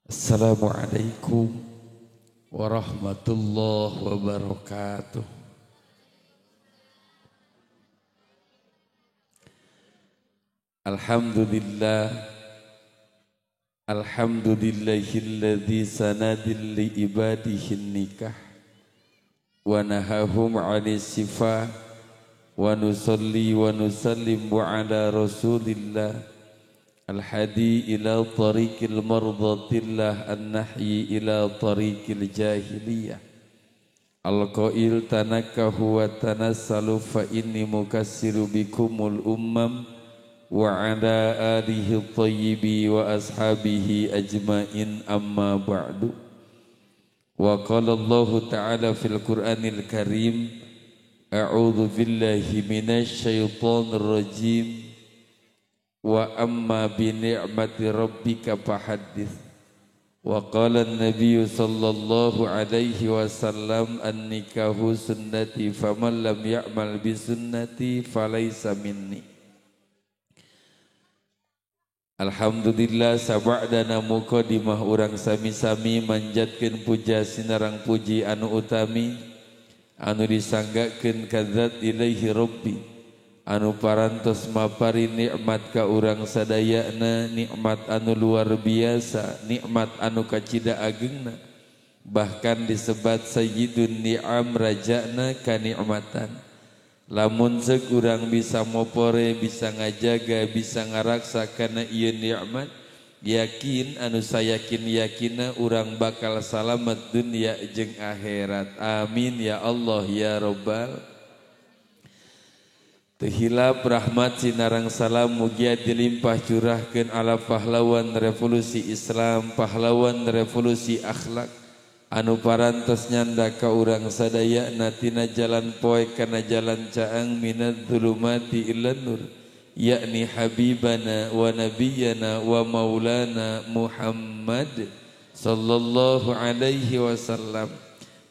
Assalamualaikum warahmatullahi wabarakatuh. Alhamdulillah, alhamdulillahilladzi sanadil li ibadihin nikah wa nahahum 'anis sifah wa nusalli wa nusallim ala rasulillah al-hadi ila tariqil mardatillah an-nahyi ila tariqil jahiliyah al-qail tanakahu wa tanassalu fa inni mukassiru bikumul ummam wa ala alihi thayyibi wa ashabihi ajmain amma ba'du. Wa qala Allah ta'ala fil Qur'anil Karim a'udzu billahi minasy syaithanir rajim wa amma bi ni'mati rabbika fahaddits. Wa qala an-nabiy sallallahu alaihi wasallam an-nikahu sunnati faman lam ya'mal bi sunnati falaysa minni. Alhamdulillah sab'dana muqaddimah urang sami-sami manjatkeun puja sinarang puji anu utami anu disanggakeun ka zat ilaihi rabbi anu parantos mapari nikmat ka urang sadayana, nikmat anu luar biasa, nikmat anu kacida ageungna, bahkan disebat sayyidun ni'am, rajana kanikmatan. Lamun zeuk urang bisa mopore, bisa ngajaga, bisa ngaraksa kana ieu nikmat, yakin anu sayakin yakina urang bakal salamet dunia jeung akhirat. Amin ya Allah ya Rabbal. Teu hilap rahmat sinarang salam mugia dilimpah curahkeun ala pahlawan revolusi Islam, pahlawan revolusi akhlak anu parantos nyanda ka urang sadayana tina jalan poe kana jalan caang minadz zulumati ilan nur, yakni habibana wa nabiyyana wa maulana Muhammad sallallahu alaihi wasallam.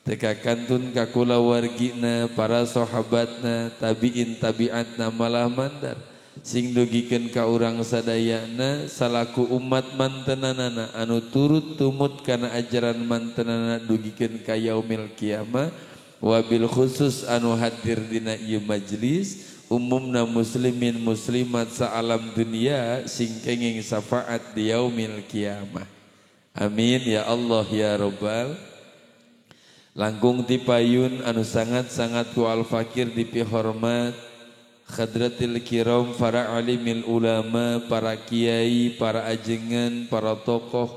Teka kantun ka kulawargina, para sahabatna, tabiin tabiatna malah mandar sing dugikeun ka urang sadayana salaku umat mantenanana anu turut tumut kana ajaran mantenana dugikeun ka yaumil kiamah. Wabil khusus anu hadir dina ieu majlis umumna muslimin muslimat sa alam dunia sing kenging syafaat di yaumil kiamah. Amin ya Allah ya Rabbal. Langkung tipayun anu sangat-sangat ku al-fakir dipihormat Khadratil kiram, para alimil ulama, para kiai, para ajengan, para tokoh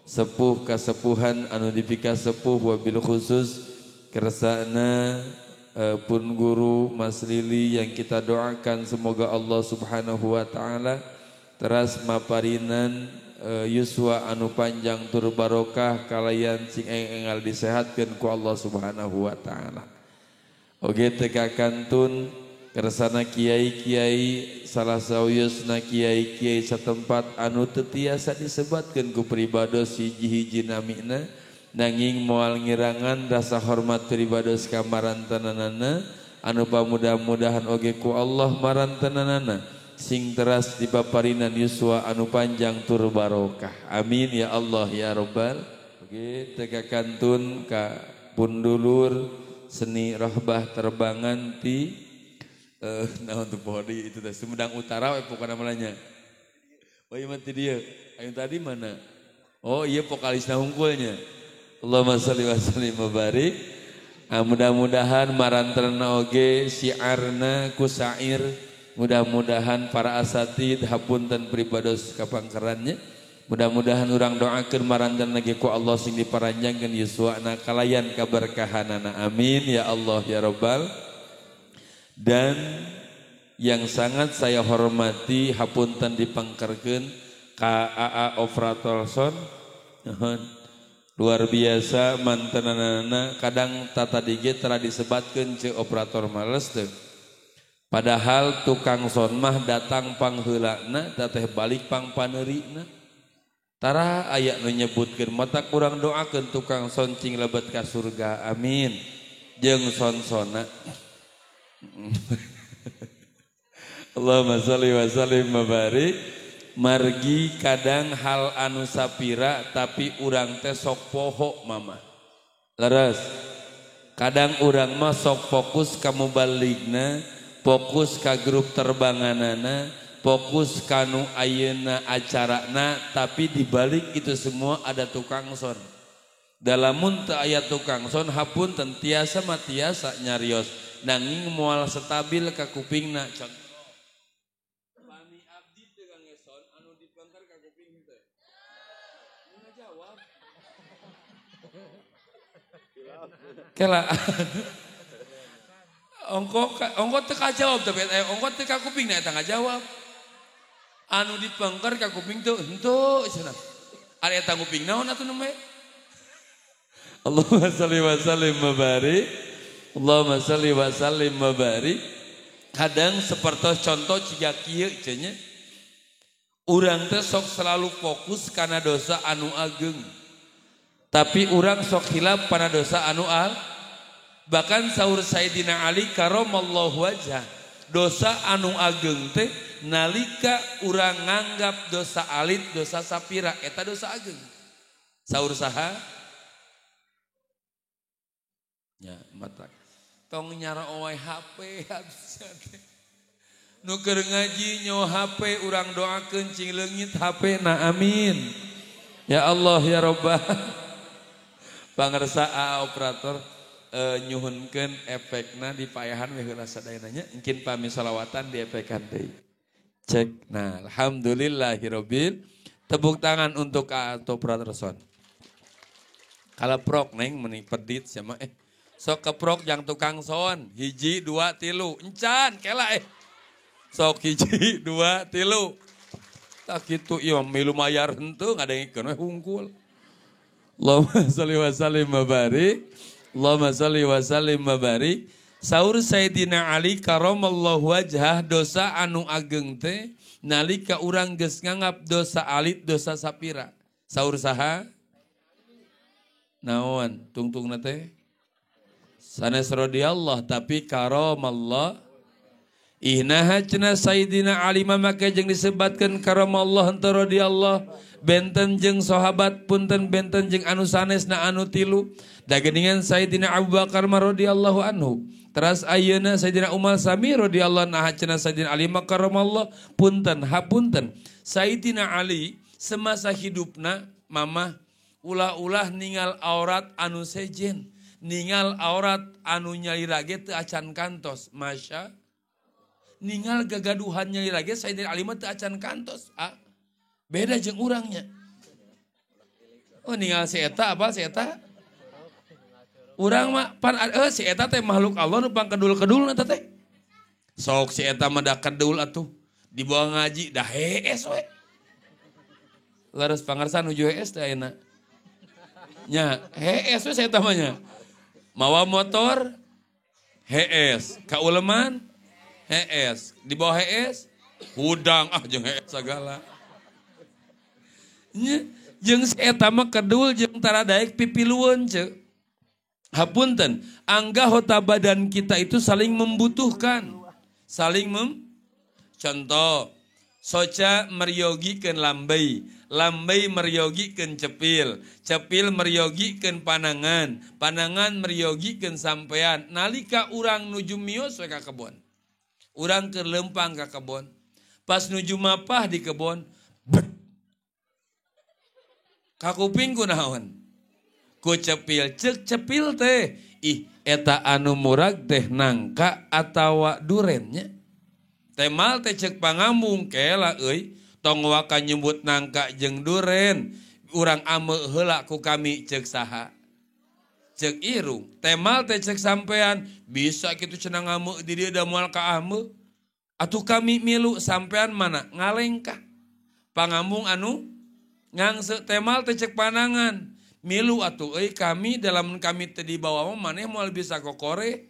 sepuh kasepuhan anu dipika sepuh, wabil khusus kersana pun guru Mas Lili yang kita doakan semoga Allah subhanahu wa ta'ala teras maparinan yuswa anu panjang tur barokah kalayan sing engal disehatkeun ku Allah subhanahu wa ta'ala. Oge teka kantun kersana kiai-kiai salah sauyosna kiai-kiai satempat anu teu tiasa disebatkeun ku pribados hiji-hiji namina nanging moal ngirangan rasa hormat pribados ka marantanana anu pamudah-mudahan oge ku Allah marantanana sing teras dipaparinan yuswa anu panjang tur barokah. Amin ya Allah ya Rabbal. Oge teka kantun ka pundulur seni rohbah terbangan ti nah untuk body itu teh Sumedang Utara pokoknya namanya. Oh iya mati dia. Ayo tadi mana? Oh iya vokalisna hungkulnya. Allahumma shalli wa sallim wa barik. Mudah-mudahan maranterna oge syiarna ku syair. Mudah-mudahan para asatid hapunten pribados kapangkerannya. Mudah-mudahan urang doakeun maranterna ge ku Allah sing diparanjangkeun yuswana kalayan kaberkahanana. Amin ya Allah ya Rabbal. Dan yang sangat saya hormati hapunten dipangkerkeun ka AA Operatorson luar biasa mantenanana kadang tata dige telah disebatkeun ce operator males teu padahal tukang son mah datang pangheulana teteh balik pang paneurina tara aya nu nyebutkeun mata kurang doakeun tukang son cing lebet ka surga. Amin jeung son-sona. Allahumma shalli wa sallim wa barik. margi kadang hal anu sapira tapi urang teh sok poho mama leres kadang urang mah sok fokus ka mubaligna fokus ka grup terbanganana fokus kanu ayeuna acarana tapi dibalik itu semua ada tukang son dalamun teu aya tukang son hapunten tiasa mah tiasa nyarios nanging moal stabil ka kupingna contoh pami abdi teu kangeson anu dipengker ka kuping teh ngajawab kela ongko teu kajawab tapi ongko teu ka kuping na eta ngajawab anu dipengker ka kuping teu henteu cenah ari eta kuping naon atuh namanya Allahumma shalli wa sallim wa barik Allahumma shalli wa sallim wa barik kadang seperti contoh ciga kieu cenah urang teh sok selalu fokus kana dosa anu ageng tapi urang sok hilap kana dosa anu bahkan saur Sayyidina Ali karamallahu wajhah dosa anu ageng teh nalika urang nganggap dosa alit dosa sapira eta dosa ageng saur saha nya mata tong nyara oe HP habisnya teh nu keur ngaji nyawa HP urang doakeun cing leungit HP na amin ya Allah ya Rabbah pangarsa operator nyuhunkeun efekna dipayahan we heula sadayana nya engkin pami salawatan diefekan deui cek nah alhamdulillahirabbil tepuk tangan untuk operator son kalaprok neng meni pedit sama sok keprok yang tukang son hiji dua tilu encan kela sok hiji dua tilu tak gitu ieu milu mayar henteu ngadengikeun we hungkul Allahumma shalli wa sallim wa barik Allahumma shalli wa sallim wa barik saur Sayyidina Ali karamallahu wajhah dosa anu ageng teh nalika urang geus nganggap dosa alit dosa sapira saur saha naon tungtungna teh sanes radhiyallahu tapi karamallah ihnaha cenah Sayyidina Ali maka jeung disebatkeun karamallah henteu radhiyallahu benten jeung sahabat punten benten jeung anu sanesna anu tilu da geuningan Sayyidina Abu Bakar radhiyallahu anhu teras ayeuna Sayyidina Umar sami radhiyallahu anha cenah Sayyidina Ali karamallah punten hapunten Sayyidina Ali semasa hidupna mamah ulah-ulah ningal aurat anu sejen ningal aurat anu nyalira ge teu acan kantos masya ningal gagaduhan nyalira ge Sayyidina Ali teu acan kantos beda jeung urangnya oh ningal si eta apa si eta urang mah pan si eta teh makhluk Allah nu pangkedul-kedulna teh sok si eta mah da kedul atuh dibawa ngaji dah hees we laras pangarsan nuju hees teh ayeuna nya hees we saya tamanya mawa motor HS kauleman HS di bawah HS hudang jeung HS segala nya jeung eta mah kedul jeung tara daek pipilueun ce hapunten anggota badan kita itu saling membutuhkan contoh soca meryogikeun lambai meryogikeun cepil meryogikeun panangan meryogikeun sampean nalika urang nuju mios we ka kebon urang keur lempang ka kebon pas nuju mapah di kebon ka kuping kunaon ku cepil ceuk cepil teh eta anu murag teh nangka atawa durennya temal teh ceuk pangambung kela euy tong waka nyebut nangka jeung duren urang ame heula ku kami ceuk saha ceuk irung temal teh ceuk sampean bisa kitu cenah ngame di dieu da moal ka ame atuh kami milu sampean mana ngalengkah pangambung anu ngangse temal teh ceuk panangan milu atuh euy kami dalam kami teh di bawah mah maneh moal bisa kokore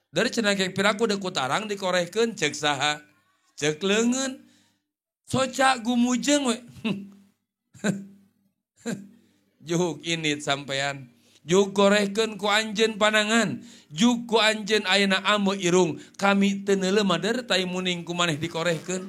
dari cenah kek piraku deuk kutarang dikorehkeun ceuk saha ceuk leungeun soca gumujeng we juk init sampean juk korehkeun ku anjeun panangan juk ku anjeun ayeuna ame irung kami teu neuleuh madar tai muning ku maneh dikorehkeun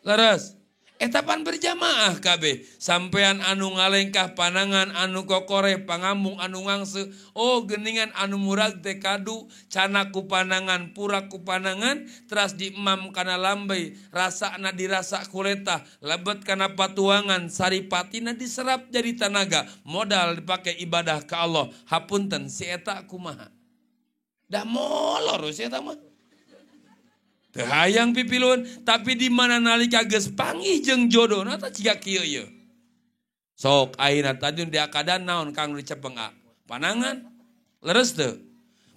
Leres. Etapan berjamaah kabeh. Sampean anu ngalengkah panangan anu kokore pangambung anu ngangse. Oh geningan anu murag teh kadu. Cana ku panangan pura ku panangan. Teras diimam kana lambai. Rasa na dirasa kuleta. Lebet kana patuangan. Saripatina diserap jadi tanaga. Modal dipakai ibadah ke Allah. Hapunten si eta kumaha. Dah molor si eta mah. Hayang pipilun, tapi di mana nalika geus panggih jeung jodoh nata ciga kieu ye. Sok ayeuna tadi di akadan naon kang dicepeng a. Panangan leres teu.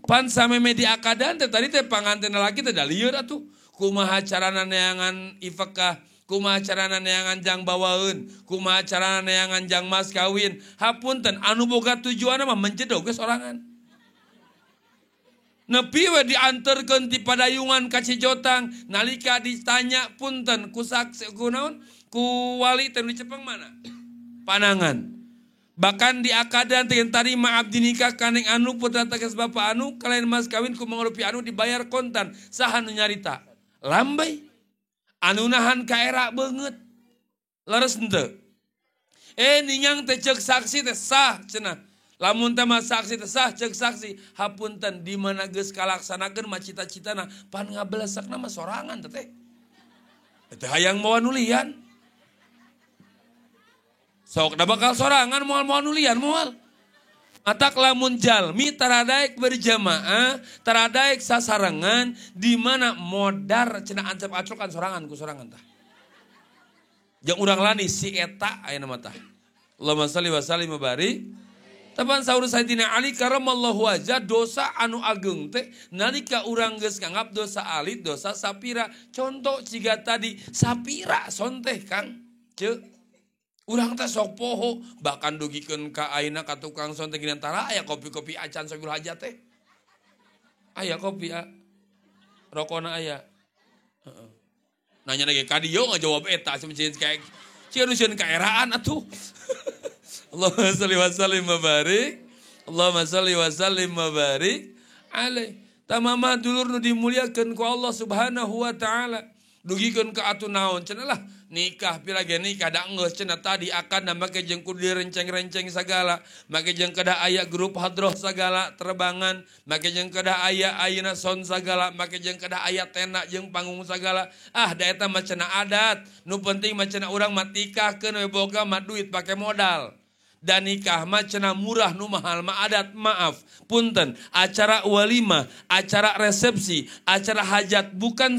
Pan sameme di akadan teh tadi teh panganten laki teh da lieur atuh. Kumaha carana neangan ifakah, kumaha carana neangan jang bawaeun, kumaha carana neangan jang mas kawin. Hapunten anu boga tujuanna mah menjedog geus sorangan. Nepi we dianterkeun ti padayungan ka Cijotang nalika ditanya punten ku saksi kunaon ku wali teh dicepeng mana panangan bahkan di akadan teh tarima abdi nikah kaneng anu putra tegas bapa anu kalain mas kawin ku mangrupi anu dibayar kontan saha nu nyarita lambai anu nahan ka era beungeut leres henteu ningang teh ceuk saksi teh sah cenah. Lamun teh saksi teh sah ceuk saksi hapunten di mana geus kalaksanakeun mah cita-citana pan ngabelesakna mah sorangan teh. Teh hayang moal nulian. Sok da bakal sorangan moal nulian moal. Matak lamun jalmi taradaek berjamaah, taradaek sasarengan di mana modar cenah ancap acrokan sorangan ku sorangan tah. Jeung urang lani si eta ayeuna mah tah. Allahumma shalli wa sallim wa barik. Tapan saur Sayyidina Ali karamallahu wajah dosa anu ageung teh nalika urang geus nganggap dosa alit dosa sapira. Contoh ciga tadi sapira sonteh Kang. Ceuk. Urang teh sok poho bahkan dugikeun ka ayeuna ka tukang sonteh gini antara aya kopi-kopi acan sabil hajat teh. Aya kopi rokona aya. Heeh. Nanya lagi ka dieu ngajawab eta semencieun kayak cieun kaeraan atuh. Allahumma shalli wa sallim wa barik. Allahumma shalli wa sallim wa barik alaih. Tamamah dulur nu dimuliakeun ku Allah Subhanahu wa taala. Dugikeun ka atuh naon cenah lah nikah pilage nikah da geus cenah tadi akan make jeung kudu direnceng-renceng sagala. Make jeung kada aya grup hadroh sagala terbangan, make jeung kada aya ayeuna sound sagala, make jeung kada aya tenda jeung panggung sagala. Da eta mah cenah adat. Nu penting mah cenah urang mah tikahkeun we boga mah duit pake modal. Dan nikah mah cenah murah nu mahal mah adat maaf punten acara walimah acara resepsi acara hajat bukan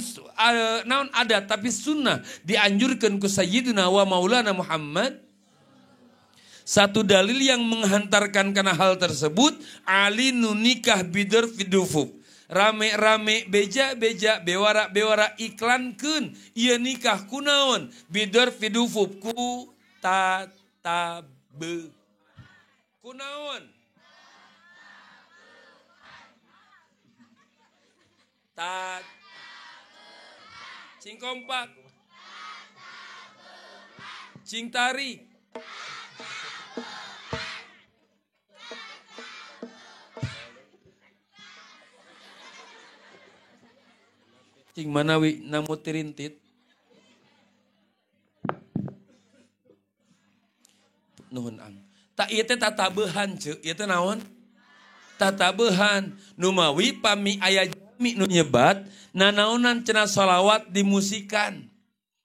naon adat tapi sunnah dianjurkan ku sayyidina wa maulana Muhammad. Satu dalil yang menghantarkan karena hal tersebut ali nu nikah bidur fidufuf rame-rame beja-beja bewara-bewara iklankeun ieu nikah kunaon bidur fidufuf ku tatabe kunaon tat cing kompak cing tari cing manawi namu tirintit nuhun ang tak ieu teh tatabehan ceuk ieu teh naon tatabehan nu mawi pami aya jami nu nyebat nanaonan cenah shalawat dimusikan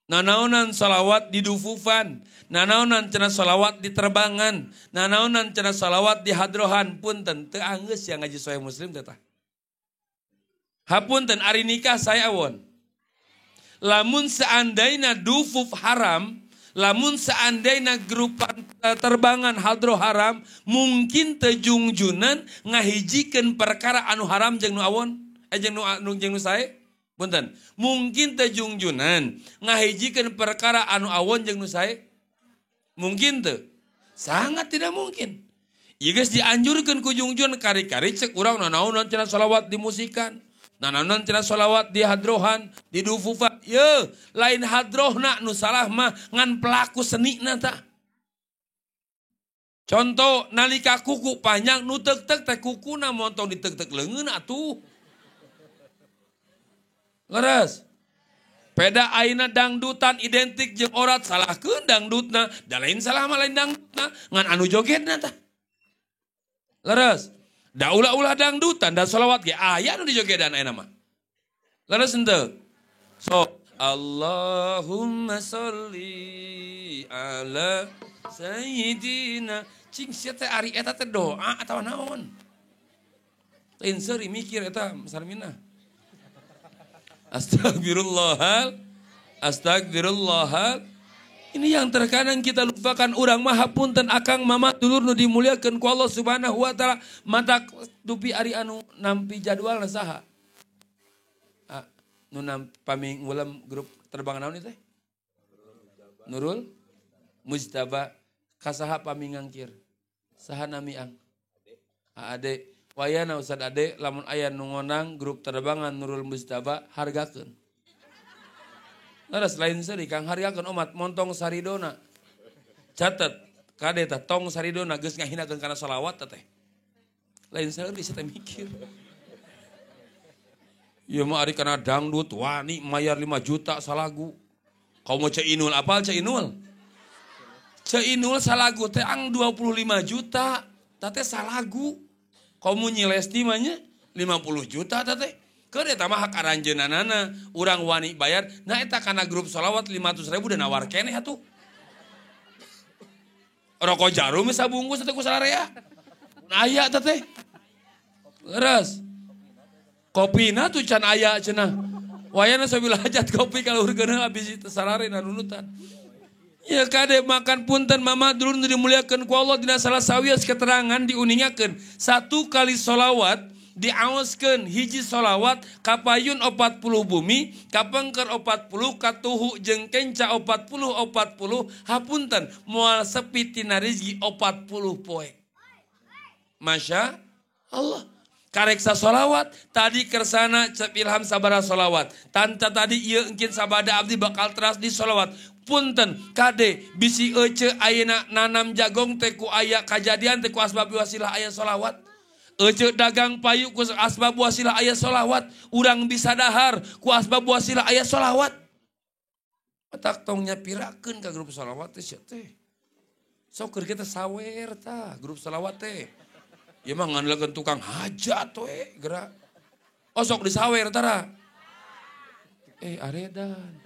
nanaonan shalawat didufufan nanaonan cenah shalawat diterbangan nanaonan cenah shalawat dihadrohan punten teu anggeus yang ngaji Sahih Muslim teh tah hapunten ari nikah saya awon lamun seandaina dufuf haram lamun seandainya grupan terbangan hadroh haram mungkin tejungjunan ngahijikeun perkara anu haram jeung nu awon jeung nu sae punten mungkin tejungjunan ngahijikeun perkara anu awon jeung nu sae mungkin teu sangat tidak mungkin ieu geus dianjurkeun ku jungjun kari-kari cek urang nanaon cenah shalawat dimusikan nanaonan cenah shalawat di hadrohan di dufufan ye lain hadrohna nu salah mah ngan pelaku senina tah contoh nalika kuku panjang nu teuk-teuk teh kukuna montong diteuk-teuk leungeun atuh leres Peda aina dangdutan identik jeung orat salahkeun dangdutna, da lain salah mah lain dangdutna, ngan anu jogetna tah. Leres. Da ulah-ulah dangdutan dan sholawat ge aya anu dijogedan ayeuna mah. Leres henteu? So, Allahumma sholli ala sayyidina. Cing sia teh ari eta teh doa atawa naon? Lain seuri mikir eta sarmina. Astagfirullahal. Ini yang terkadang kita lupakan. Urang mah hapunten akang mama dulur nu dimuliakeun ku Allah Subhanahu wa taala. Mata dupi ari anu nampi jadwalna saha? Nu paming ulam grup terbang naon teh? Nurul Mujtaba. Kasaha pamingangkir? Saha nami ang? Ade. Wayana Ustad Ade, lamun aya nu ngonang grup terbangan Nurul Mujtaba hargakeun. Laras lain seuri Kang hargakeun umat montong saridona. Catet kade tah tong saridona geus ngahinakeun kana shalawat teh. Lain seuri saya mikir. Ieu mah ari kana dangdut wani mayar 5 juta salagu. Kau mau Cek Inul apal Cek Inul? Cek Inul salagu teh ang 25 juta. Teh salagu. Kamu nyilesti manya 50 juta teh. Keur eta mah hak aranjeunanana, urang wani bayar. Nah eta kana grup sholawat 500.000 dan nawar keneh atuh. Rokok jarum sabungkus teh ku salarea. Aya teh. Leres. Kopina tuh can aya cenah. Wayana sabilah hajat kopi kaluhurkeun habis itu salare nanunutan. Ya kade makan punten mama dulu dimuliakan ku Allah dina salah sawias keterangan diuningakeun 1 kali sholawat diaoskeun hiji sholawat kapayun 40 bumi kapengker 40 katuhu jeung kenca 40 hapunten moal sepi tina rezeki 40 poe. Masya Allah. Kareksa sholawat tadi kersana ilham sabara sholawat tanta tadi ieu engkin sabada abdi bakal teras di sholawat. Punten kade bisi ece ayeuna nanam jagong teh ku aya kajadian teh ku asbab wasilah aya sholawat. Ece dagang payu ku asbab wasilah aya sholawat. Urang bisa dahar ku asbab wasilah aya sholawat. Otak tong nyapirakeun ka grup sholawat teh sia teh. Sok keur kita sawer tah grup sholawat teh. Ieu mah ngandalkeun tukang hajat we geura. Oh sok disawer tara. Aredan.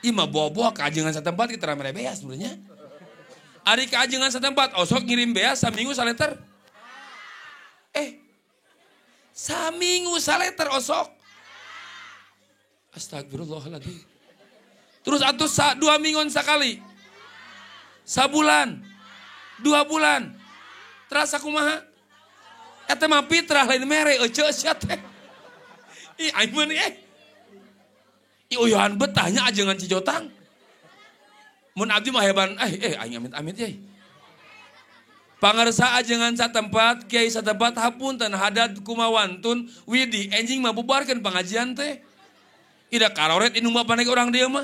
Ima boboh keajengan satempat kita ramai beas sebenarnya. Ari keajengan satempat, osok ngirim beas saminggu saleter. Saminggu saleter osok. Astagfirullahaladzim. Terus atuh 2 mingguan sekali. Sabulan. 2 bulan. Terasa kumaha? Eta mah fitrah lain mere ece sia teh. Aing mah uyuhan betahnya ajengan Cijotang. Mun abdi mah heban aing amit-amit ye. Pangarsa ajengan satempat kiai satempat hapunten hadat kumawantun widi enjing mah bubarkeun pengajian teh. Ida karoret indung bapanege orang dia mah.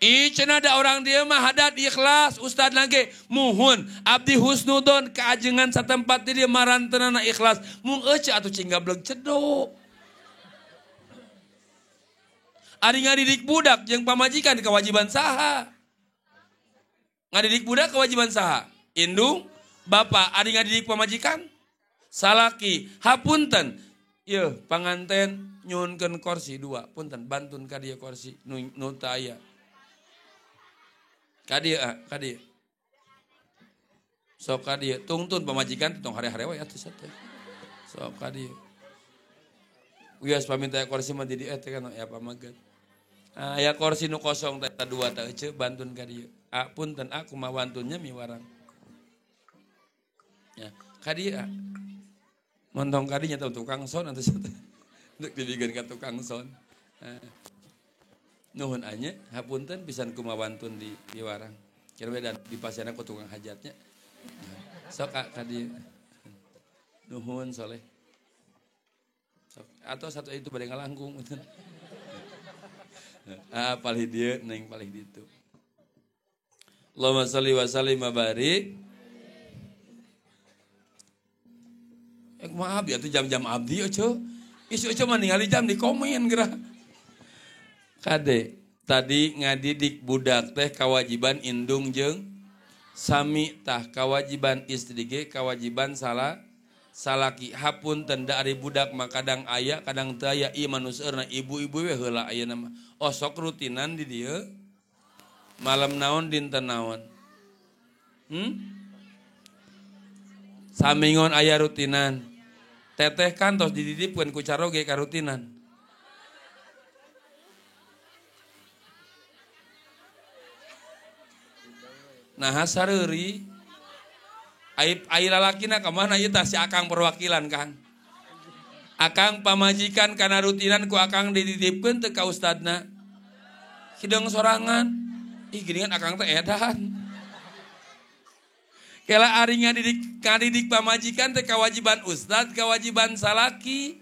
Cenah ada orang dia mah hadat ikhlas ustad lagi muhun abdi husnudon keajengan satempat dia marantenana ikhlas mung ece atuh cinggablek cedok. Ari ngadidik budak jeung pamajikan kewajiban saha? Ngadidik budak kewajiban saha? Indung bapa ari ngadidik pamajikan salaki hapunten ieu panganten nyuhunkeun kursi 2 punten bantun ka dieu kursi nu teu aya. Kadia. Sok kadia. Tungtun pamajikan tong hari-hari we atuh sateu. Sok kadia. Wios paminta kursi mah di dieu teh kan ya pamaget. Aya kursi nu kosong teh 2 teh ece bantun kadia. Punten aku mah bantunnya miwarang. Ya, kadia. Montong kadinya teh tukang son atuh sateu. Untuk dibikeun ka tukang son. Nuhun anya, hapunten pisan kumawantun di warang. Kira dan di pasana ku tukang hajatnya. Sok ka dieu. Nuhun soleh. Sok atau satu itu bade ngalangkung. Palih dieu neng palih ditu. Allahumma shalli wa sallim wa barik. maaf ya tuh jam-jam abdi Ece. Isu Ece mah ningali jam di komen geura. Kade, tadi ngadidik budak teh kewajiban indung jeung sami tah kewajiban istri ge kewajiban salaki hapun tenda ari budak mah kadang aya kadang teu aya ieu manuseurna ibu-ibu we heula ayeuna mah. Oh sok rutinan di dieu. Malam naon dinten naon? Samingon aya rutinan. Teteh kan tos dididipkeun ku caroge ka rutinan. Nah sareuri ai lalakina ka mana ieu tah si akang perwakilan Kang. Akang pamajikan kana rutinan ku akang dididipkeun teu ka ustadna. Hideung sorangan. Ih geuningan akang teh edan. Kela ari ngadidik pamajikan teh kewajiban ustad, kewajiban salaki.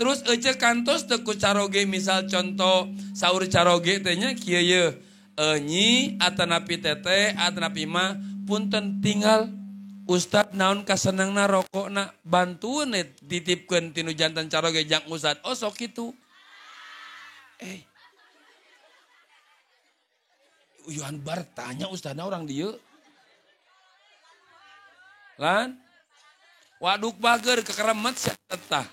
Terus ece kantos teu ku caroge misal contoh saur caroge teh nya kieu ye. Nyi atanapi teteh atanapi mah punten tinggal ustad naon kasenengna rokokna bantueun dititipkeun tinu janten caroge jang ustad. Oh sok kitu. Uyuhan bar tanya ustadna orang dieu. Lan waduk bager kekeremet sia tetah.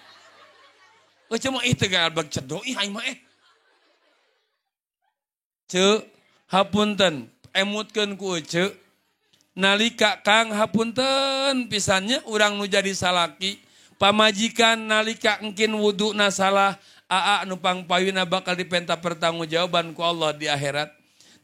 Ece mah teu galbag cedok ih aing mah Ceu hapunten emutkeun ku ece nalika Kang hapunten pisannya urang nu jadi salaki pamajikan nalika engkin wuduna salah aa nu pangpayuna bakal dipenta pertanggungjawaban ku Allah di akhirat.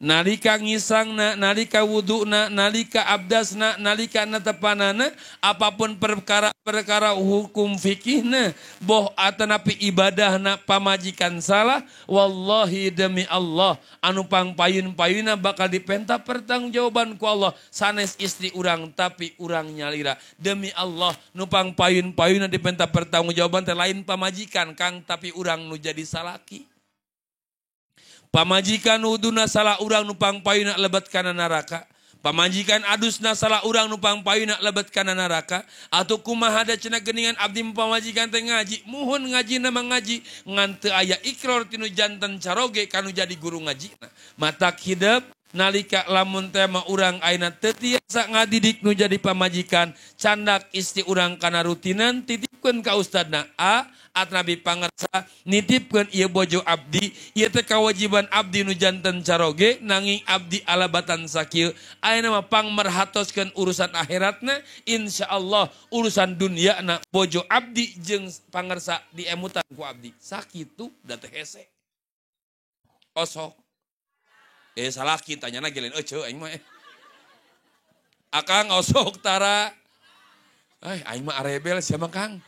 Nalika ngisangna, nalika wuduna, nalika abdasna, nalika netepanana, apapun perkara hukum fikihna, boh atanapi ibadahna pamajikan salah, wallahi demi Allah, anu pangpayun-payuna bakal dipenta pertanggungjawaban ku Allah, sanes istri urang tapi urang nyalira. Demi Allah, nu pangpayun-payuna dipenta pertanggungjawaban teh lain pamajikan Kang tapi urang nu jadi salaki. Pamajikan uduna salah urang nupang payuna lebat kana neraka. Pamajikan adusna salah urang nupang payuna lebat kana neraka. Atau kumaha da cenah geuningan abdi pamajikan teh ngaji. Muhun ngaji nama ngaji. Ngan teu aya ikrar tinu janten caroge kanu jadi guru ngajina. Matak hidup nalika lamun teh mah urang ayeuna teu tiasa ngadidik nu jadi pamajikan. Candak istri urang kana rutinan titipkeun ka ustadna. Atnabi pangarsa nitipkeun ieu bojo abdi ieu teh kewajiban abdi nu janten caroge nanging abdi alabatan sakieu ayeuna mah pangmerhatoskeun urusan akhiratna insyaallah urusan dunyana bojo abdi jeung pangarsa diemutan ku abdi sakitu da teh hese osok salaki tanyana ge lain ece aing mah akang osok tara aing mah arebel sia mah Kang.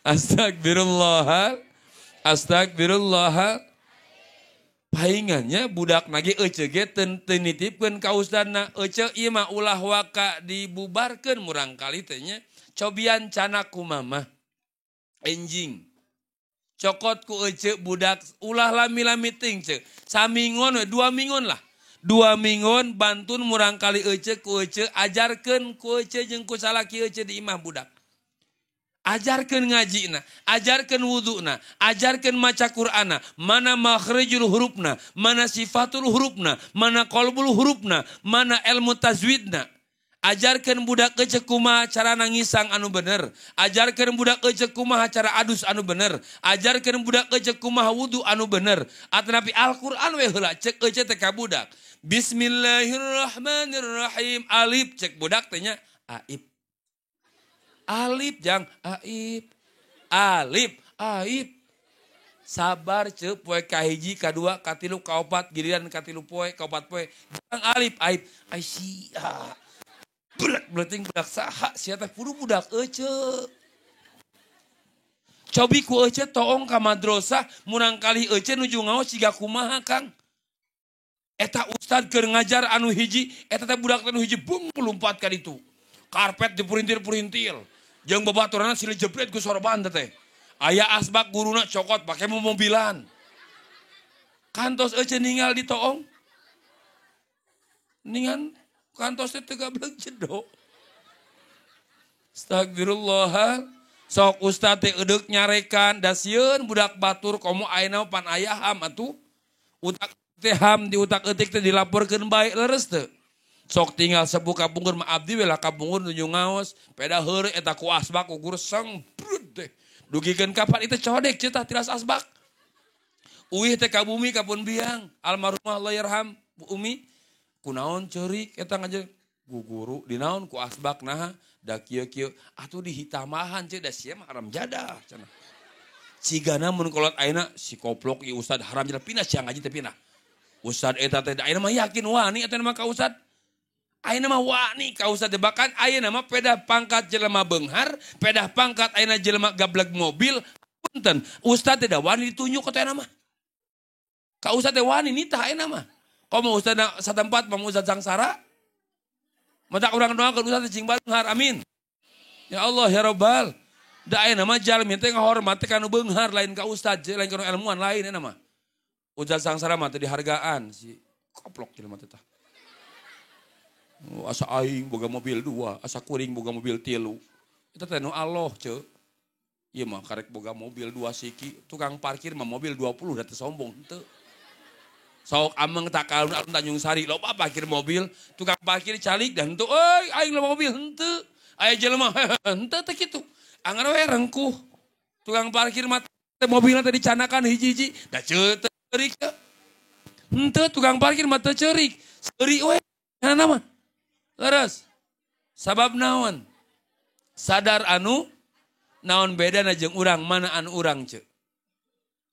Astagfirullah. Paingannya budak nage ece ge teu nitipkeun ka ustadna. Ece ieu mah ulah waka dibubarkeun murang kali teh nya. Cobian cana ku mamah. Enjing. Cokot ku ece budak ulah lami-lami ting ce. Samingon 2 mingon lah. 2 mingon bantun murang kali ece ku ece ajarkeun ku ece jeung ku salaki ece di imah budak. Ajarkeun ngajina, ajarkeun wuduna, ajarkeun maca Qur'ana, mana makhrijul hurufna, mana sifatul hurufna, mana qalbul hurufna, mana ilmu tajwidna. Ajarkeun budak ece kumaha cara nangisang anu bener, ajarkeun budak ece kumaha cara adus anu bener, ajarkeun budak ece kumaha wudu anu bener. Atanapi Al-Qur'an we heula cek ece teh ka budak. Bismillahirrahmanirrahim. Alif cek budak teh nya aib. Alif jang aib. Alif aib. Sabar ceu poe kahiji, kadua, katilu, kaopat, giliran katilu poe, kaopat poe. Jang alif aib. Ai sia. Budak budak saha sia teh kudu budak ece. Cobi ku ece toong ka madrasah murang kali ece nuju ngaos siga kumaha Kang. Eta ustad keur ngajar anu hiji, eta teh budak anu hiji bung lompat ka ditu. Karpet dipurintil-purintil. Jeung babaturanna silih jepret ku sorban teh. Aya asbak guruna cokot pake mobilan. Kantos ece ninggal di toong. Ningan kantos teh teu gablek cedok. Astagfirullah. Sok ustad teh edeuk nyarekan da sieun budak batur komo ayeuna pan aya ham atuh. Utak teh ham di utak eutik teh dilaporkeun bae leres teu. Sok tinggal sepuh kapungkur mah abdi we lah kapungkur nuju ngaos, peda heureuy eta ku asbak ukur sengbrut teh. Dugikeun kapan itu codek ceutah tiras asbak. Uih teh ka bumi kapun biang, almarhumah Allah yarham Bu Umi. Kunaon ceurik eta ngajen guguru dinaon ku asbak naha da kieu-kieu atuh dihitamahan ceuk da sia mah haram jadah cenah. Cigana mun kolot ayeuna si koplok ieu ustad haram jadah pindah sia ngaji teh pindah. Ustad eta teh ayeuna mah yakin wani eta mah ka ustad. Ayeuna mah wani ka ustad bahkan ayeuna mah pedah pangkat jelema beunghar, pedah pangkat ayeuna jelema gableg mobil. Punten, ustad teh da wani ditunjuk ka ayeuna mah. Ka ustad teh wani nitah ayeuna mah. Komo ustad satempat mah ustad sangsara. Mata urang doakeun ustad teh cing beunghar, amin. Ya Allah ya Rabbal. Da ayeuna mah jalmi teh ngahormat ka nu beunghar lain ka ustad, lain ka nu ilmuwan lain ayeuna mah. Ustad sangsara mah teh dihargaan si koplok jelema teh tah. Asa aing boga mobil 2, asa kuring boga mobil 3. Itu teh nu Allah ceuk. Ieu mah karek boga mobil 2 siki, tukang parkir mah mobil 20 da teu sombong henteu. Sok ameng tak kalun alun Tanjung Sari loba parkir mobil, tukang parkir calik dan henteu euy aing loba mobil henteu. Aya jelema henteu teh kitu. Anggar we rengkuh. Tukang parkir mah teh mobilna teh dicanakan hiji-hiji, da ceurik. Henteu tukang parkir mah teu ceurik. Seuri we kana mah. Leres, sabab naon? Sadar anu, naon bedana jeung urang mana anu urang ceuk.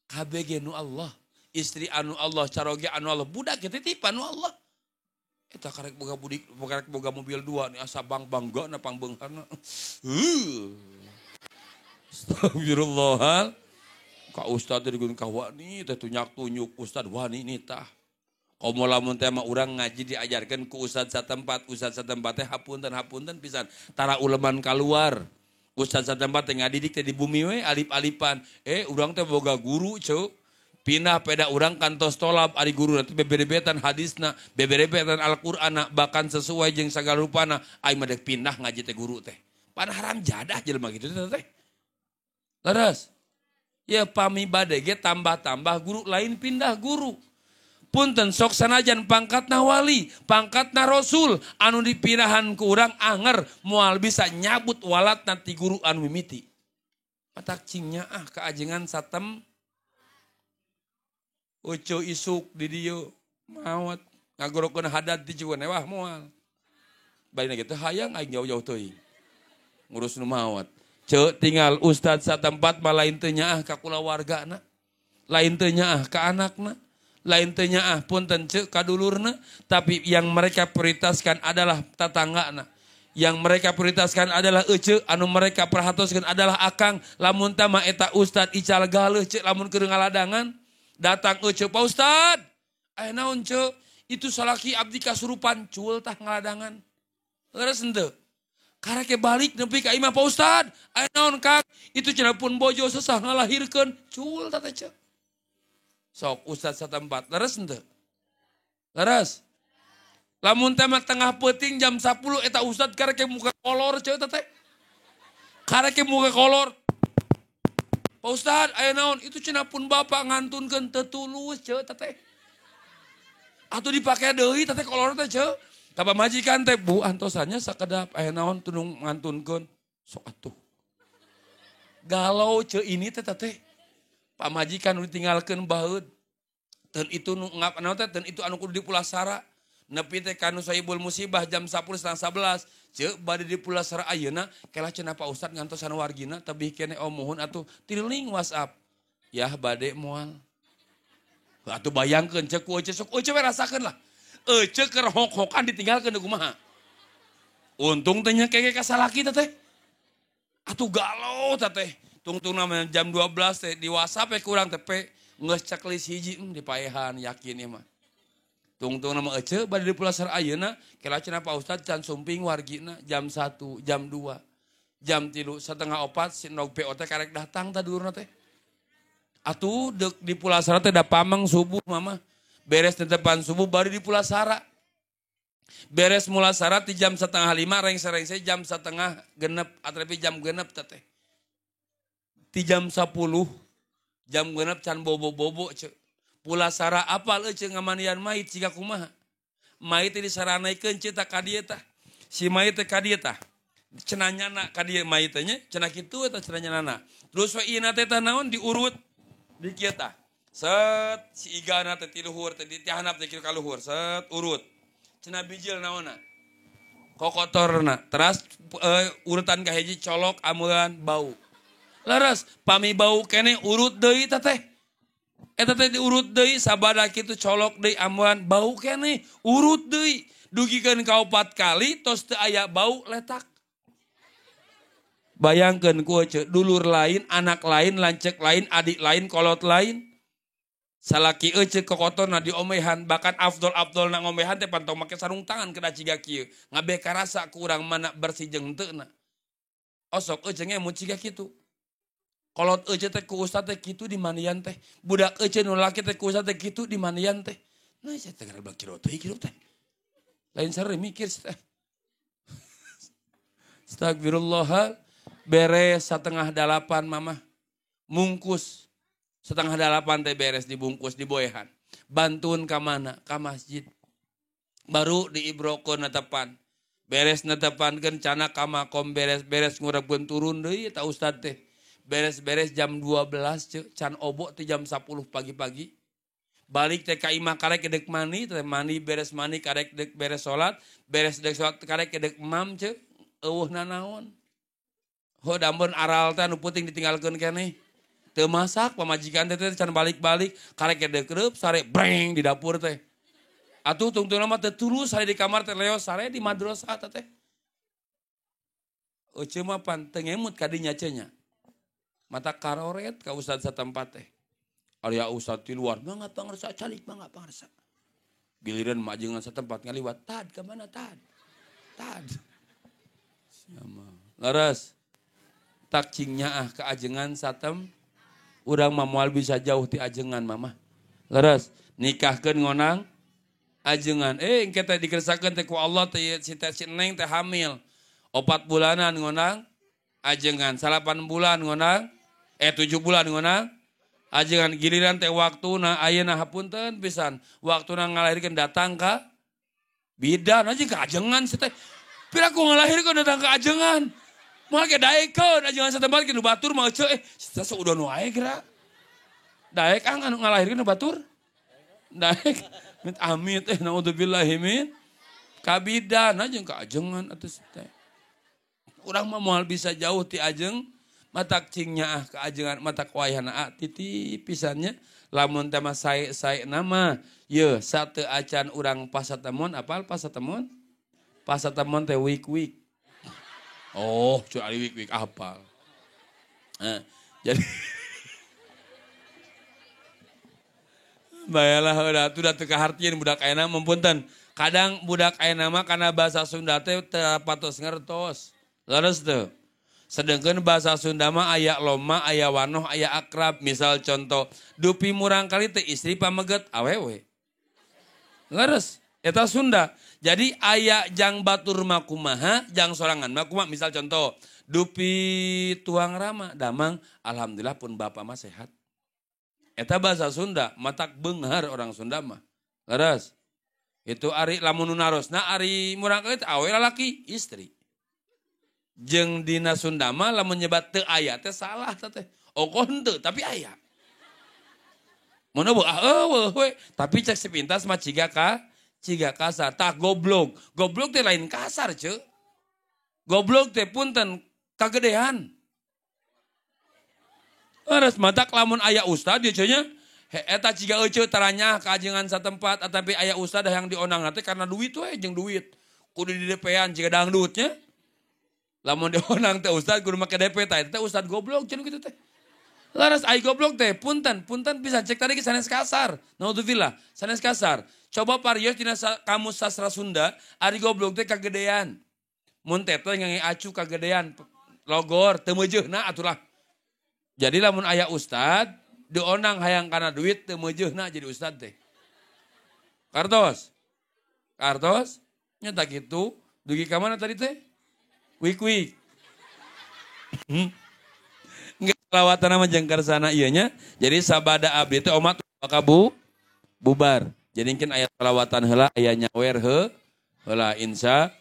KBG nu Allah, istri anu Allah, caroge anu Allah, budak teh titipan anu Allah. Eta karek boga budik, karek boga mobil 2 nih asa bangga na pangbeungharna. Astagfirullah. Ka ustad teh digunakeun ka wani teh tunyak-tunyuk ustad wani nitah. Komo lamun teh mah urang ngaji diajarkeun ku ustad satempat teh hapunten pisan tara uleman kaluar. Ustad satempat teh ngadidik teh di bumi we alip-alipan. Urang teh boga guru ceuk. Pindah peda urang kantos tolab ari guru nanti beberebetan hadisna, beberebetan Al-Qur'ana bahkan sesuai jeung sagala rupana aing mah pindah ngaji teh guru teh. Pan haram jadah jelema kitu teh. Leres. Ya pami bade ge tambah-tambah guru lain pindah guru. Punten sok sanajan pangkatna wali, pangkatna rasul, anu dipindahan ku urang anger moal bisa nyabut walat nanti guru anu mimiti. Matak cingnya kaajengan satem. Ucu isuk di dieu maot ngagorokeun hadat di Ciwon wah moal. Baina kitu hayang aing jauh-jauh teuing. Ngurus nu maot. Ceuk tinggal ustad satempat mah lain teu nyaah ka kulawargana. Lain teu nyaah ka anakna. Lain teu nyaah punten ceuk kadulurna, tapi yang mereka prioritaskan adalah tatanggana. Yang mereka prioritaskan adalah ece, anu mereka perhatoskeun adalah akang. Lamun teh mah eta ustad ical galeuh ceuk lamun keur ngaladangan, datang ece, "Pak Ustad, aya naon ceuk? Itu salaki abdi kasurupan cul tah ngaladangan." Leres henteu? Kareke balik nepi ka imah, "Pak Ustad, aya naon Kang? Itu cenah pun bojo sesah ngalahirkeun." Cul tah teh ceuk. Sok ustad satempat, leres henteu? Leres. Lamun teh mah tengah peuting jam 10 eta ustad karek muka kolor ceuk teh. Karek muka kolor. "Pak Ustad, aya naon?" Itu cenah pun bapak ngantunkeun teu tulus ceuk teh. Atuh dipake deui teh kolor teh ceuk. Ka pamajikan teh, "Bu, antosannya sakedap aya naon tunung ngantunkeun." Sok atuh. Galau ceuk ini teh teh. Pamajikan nu ditinggalkeun baheud. Teun itu nu ngap naon teh teun itu anu kudu dipulasara. Nepi teh kanu saibul musibah jam 10.11. Ceuk bade dipulasara ayeuna kelah cenah Pak Ustad ngantosan wargina tebih kene mohon atuh tiriling WhatsApp. Yah bade moal. Atuh bayangkeun ceuk ku ece sok ece we rasakeun lah. Ece keur hok-hokan ditinggalkeun kumaha. Untung teh nya keke ka salaki teh. Atuh galau teh. Tungtung namanya jam 12 teh di WhatsApp kurang tepe geus checklist hiji dipaehan yakin ieu mah. Tungtung nama ece bade dipulasar ayeuna kela cenah Pak Ustad can sumping wargina jam 1, jam 2, jam 3, setengah 4 si nog PO teh karek datang tah dulurna teh. Atuh deuk dipulasara teh da pamang subuh mama. Beres tetepan subuh bari dipulasara. Beres mula syarat di jam 4:30 rengse-rengse jam 4:30 atau lebih jam genep teteh. Di jam 10 jam genep can bobo-bobo cek. Pula sara apal cek ngamanian mait jika kumaha. Mait di saranaikeun cita kadieu tah. Si mait teh kadieu tah. Cenah nyana kadieu mait teh nya cenah kitu eta cenah nyana. Terus we ieu teh naon diurut di kieu tah. Set si igana teh ti luhur teh di handap teh kieu ka luhur set urut. Cenah bijil naonna. Kokotorna. Teras urutan ka hiji colok amuan bau. Laras pami bau kene urut deui teh. Eta teh diurut deui sabada kitu colok deui amuan bau kene urut deui. Dugikeun ka 4 kali tos teu aya bau letak. Bayangkeun ku ceuk dulur lain, anak lain, lanceuk lain, adik lain, kolot lain. Salaki ceuk kokotorna diomehan bahkan afdol na ngomehan teh pantong make sarung tangan kada ciga kieu. Ngabe karasa ku urang mana bersih jeung henteuna. Osok ceuk ngemut ciga kitu. Kolot ece teh ku ustad teh kitu di manian teh. Budak ece nu laki teh ku ustad teh kitu di manian teh. Nah saya teh gerak kiro teh. Lain sare mikir teh. Astagfirullah. Beres 7:30 mama. Mungkus 7:30 teh beres dibungkus di boehan. Bantuin ka mana? Ka masjid. Baru diibrokeun netepan. Beres netepankeun cana ka makom beres-beres ngurebkeun turun deui eta ustad teh. Beres-beres jam 12 cek, can obo teh jam 10 pagi-pagi. Balik teh ka imah karek kedek mani, teh mani beres mani karek dek beres salat, beres dek salat karek kedek mam cek, eueuhna naon. Ho dampun aral teh anu puting ditinggalkeun keneh. Teu masak pamajikan teh can balik-balik, karek kedek reup sare breng di dapur teh. Atuh tungtungna mah teh tulus sare di kamar teh leos sare di madrasah teh. Euceum mah pan teu ngemut ka dinya cenah. Mata karoret ka ustad satempat teh. Area ustad di luar, mangga pangarsa calik, mangga pangarsa. Giliran majengan satempat ngaliwat, tad ka mana tad? Tad. Siapa? Laras. Tak cingnya ke ajengan satem. Urang mah moal bisa jauh ti ajengan mama. Laras, nikahkeun ngonang ajengan. Engke teh dikeresakeun teh ku Allah teh si Neng teh hamil. 4 bulanan ngonang ajengan, 8 bulan ngonang 7 bulan ngonang ajengan giliran teh waktuna ayeuna hapunten pisan waktuna ngalahirkeun datang ka bidan aja ka ajengan teh piraku ngalahirkeun datang ka ajengan moal ge daekeun ajengan satempat ke nu batur mah ceu kita saudon wae geura daek anu ngalahirkeun nu batur daek mit amit naudzubillahi min ka bidan aja ka ajengan atuh teh urang mah moal bisa jauh ti ajeng matak cingnya ke ajengan matak wayahna titi pisannya lamun teh mah sae nama ye sate acan urang pasatemon apal pasatemon teh wik oh cu ari wik apal jadi bayalah udah teu kahartieun budak ayeuna mempunten kadang budak ayeuna mah kana bahasa Sunda teh teu patos ngertos laras teu. Sedangkan bahasa Sunda mah aya loma, aya wanoh, aya akrab. Misal contoh, dupi murang kali teh istri pameget awewe. Leres, eta Sunda. Jadi aya jang batur mah kumaha, jang sorangan mah kumaha. Misal contoh, dupi tuang rama, damang, alhamdulillah pun bapak mah sehat. Eta bahasa Sunda, matak beunghar orang Sunda mah. Leres. Itu ari lamun narosna ari murang kali teh awe lalaki istri. Jeung dina Sunda mah lamun nyebat teu aya teh salah teh. Okon teu tapi aya. Mun eueuh we, tapi cek sepintas mah ciga kasar. Tah goblok. Goblok teh lain kasar, ceuk. Goblok teh punten kagedean. Aras matak lamun aya ustad ieu nya eta ciga euceu taranya ka ajengan satempat atapi aya ustad yang dionang teh karena duit we jeung duit. Kudu di DP-an ciga dangdutnya. Lamun dionang teh ustad kudu make DP teh ustad goblok cenah kitu teh. Laras ai goblok teh punten pisan cek tadi sanes kasar. Naudzubillah, sanes kasar. Coba parios dina kamus sastra Sunda, ari goblok teh kagedean. Mun teh ngange acu kagedean logor teu meujeuhna atulah. Jadi lamun aya ustad dionang hayang kana duit teu meujeuhna jadi ustad teh. Kartos. Nyata gitu. Dugi ka mana tadi teh? Wik. Enggak selawatan nama jengkar sana ianya. Jadi sabada abdi teh omat kabu bubar. Jadi mungkin ayat selawatan heula aya nyawer heula insya.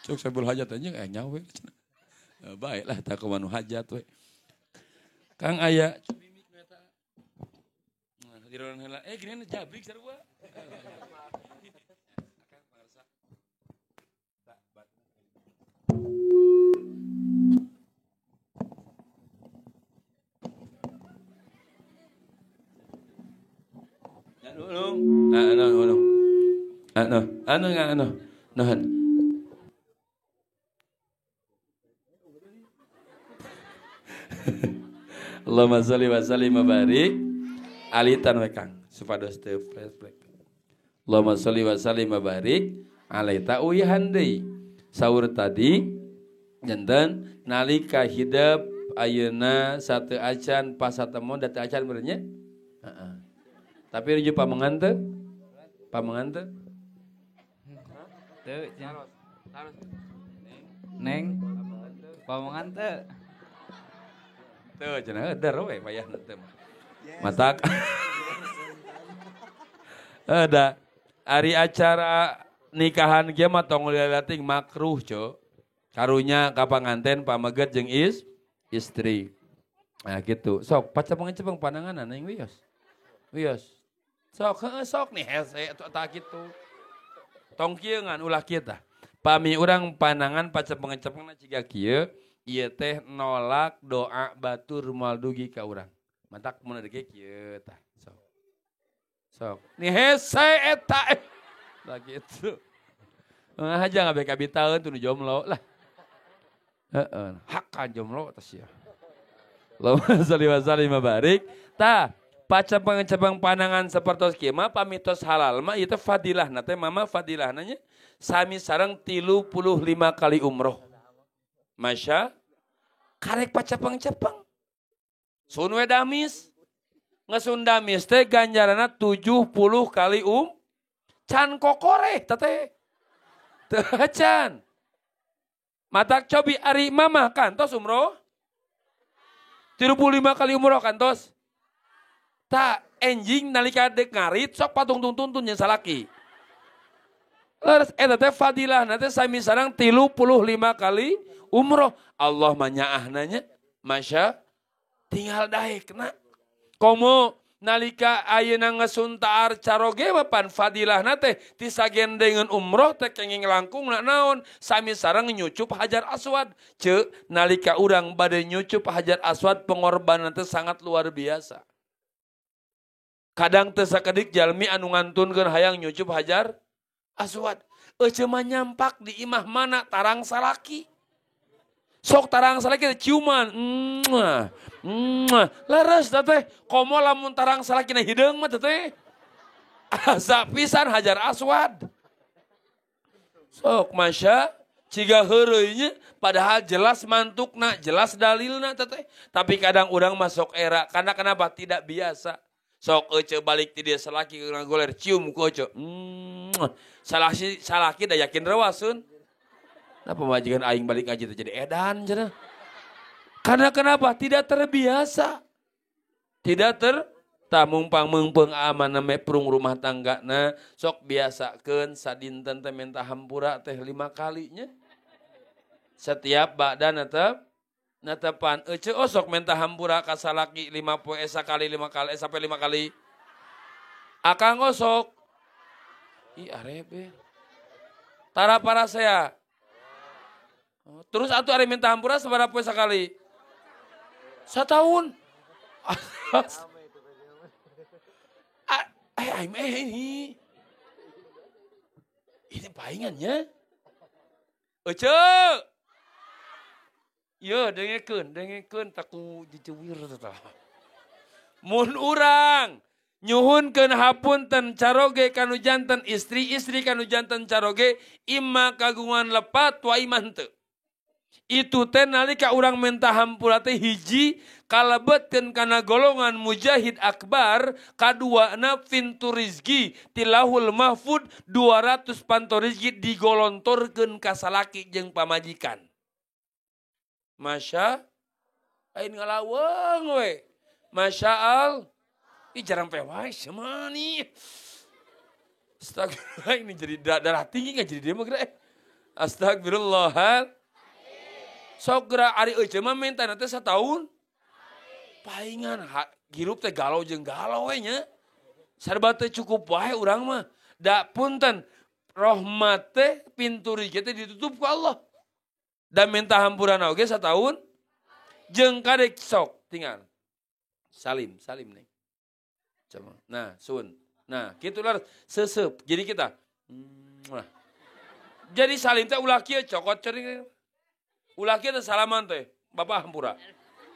Cuk sabul hajat aja aya nyawer. Baiklah tak kumanu hajat we. Kang aya hadiran heula gini jabrik sarua. Nahan. Allahumma sholli wa sallim wa barik alitan we Kang supados teu flashback. Allahumma sholli wa sallim wa barik alaita uyahan deui. Saur tadi janten nalika hidup ayeuna satu acan pas satemon da teu acan beurnya. Heeh. Tapi rujuk pamengan teu? Pamengan teu? Teu Neng pamengan teu? Teu cenah euder we payahna teu mah. Matak. Ada ari acara nikahan kieu mah tong lalating makruh, Cuk. Karunya ka panganten pameget jeung istri. Nah gitu. Sok pacepeng-cepeng pandanganan aing wios. Wios. Sok nih hese eta kitu. Tong kieu ngan ulah kieu tah. Pami urang pandangan pacepeng-cepengna ciga kieu, ieu teh nolak doa batur moal dugi ka urang. Matak mun dege kieu tah. Sok. Nih hese eta. Lah gitu. Aja ngabe kabitaeun tu nu jomblo lah. Heeh, hak ka jomblo tos ya. Allahumma sholli wa sallim wa barik. Tah, pacapeng-cepeng pandangan sapertos kieu mah pamitos halal mah ieu teh fadilahna teh mama fadilahna nya sami sareng 35 kali umroh. Masya karek pacapeng-cepeng. Sun we damis. Ngesun damis teh ganjaranna 70 kali can kokore teh. Teu can. Matak cobi ari mamah kantos umroh. 35 kali umroh kantos. Tak enjing nalika dek ngarit sok patung-tuntun yang salaki. Leres eta teh fadilah nanti sami sareng 35 kali umroh. Allah manyaahna nya. Masya tinggal daekna. Komo nalika ayeuna ngesuntaar caroge pan fadilah teh ti sagendengeun umroh teh kenging langkung naon sami sareng nyucup Hajar Aswad. Ceuk nalika urang bade nyucup Hajar Aswad pengorbanan teh sangat luar biasa. Kadang teu sakedik jalmi anu ngantunkeun hayang nyucup Hajar Aswad. Euceuk mah nyampak di imah mana tarang salaki. Sok tarang salaki ciuman. Leres teh komo lamun tarang salakina hideung mah teh. Asa pisan Hajar Aswad. Sok masya ciga heureuy nya padahal jelas mantukna, jelas dalilna teh. Tapi kadang urang masuk era karena kenapa tidak biasa. Sok euceuk balik ti dieu salaki ngagoler cium ku euceuk. Salaki da yakin rewasun. Nah pemajikan aing balik ngaji jadi edan cenah. Karena kenapa? Tidak terbiasa. Tidak mumpang-mumpung amanah meprung rumah tanggana sok biasakeun sadinten teh menta hampura teh 5 kalinya. Setiap badan netepan euceuk sok menta hampura ka salaki 5 poe sakali 5 kali sampai 5 kali. Akang sok. Ih arebe. Tara para saya. Terus atuh ari minta hampura sabaraha poe sakali? 1 tahun. Ini paingannya. Euceuk. Ye dengekeun taku diceuwir tah. Mun urang nyuhunkeun hapunten caroge kanu janten istri kanu janten caroge imma kagungan lepat wa iman teu. Itu teh nalika urang minta hampura teh hiji kalebetkeun kana golongan mujahid akbar, kaduana pintu rizki tilahul mahfud 200 panto rizki digolontorkeun ka salaki jeung pamajikan. Masya ain ngalaweng we. Masya Allah. Ih jarang pewai sama nih. Astagfirullah, ini jadi darah tinggi gak jadi demo kira. Astagfirullah. Sok gerak ari euceum mah minta nanti setahun. Paingan hirup teh galau jeung galau we nya. Sarba teh cukup wae urang mah. Da punten rahmat teh pintu rezeki teh ditutup ku Allah. Dan minta hampuran oge setahun. Jeung kadek sok tinggal. Salim nih. Coba. Nah, sun. Nah, kitu lah sesep. Jadi kita jadi salim teh ulah kieu cokot cering. Ulah kieu teh salaman teh, Bapak hampura.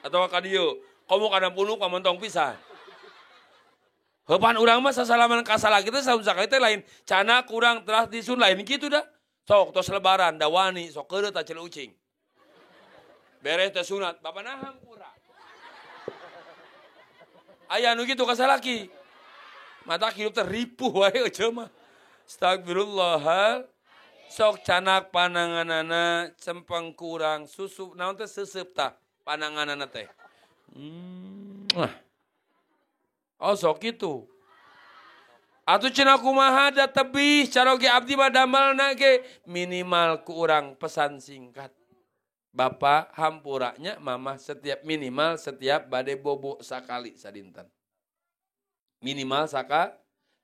Atawa ka dieu, komo kana punuk pamontong pisan. Heupan urang mah sasalaman ka salaki teh saum sakali teh lain cana kurang telah disun lain kitu dah. Sok tos lebaran da wani sok keureuh ta ceul ucing. Beres teh sunat, Bapak nah hampura. Aya nu kitu ka salaki. Mata hidup teh ripuh wae euceum mah. Astagfirullah. Sok canak pananganana cempeng kurang susu naon teh seuseup tah pananganana teh. Oh sok kitu. Atuh cenah kumaha da tebih cara ge abdi mah damelna ge minimal ku urang pesan singkat. Bapak hampuranya mamah minimal setiap bade bobo sakali sadinten. Minimal saka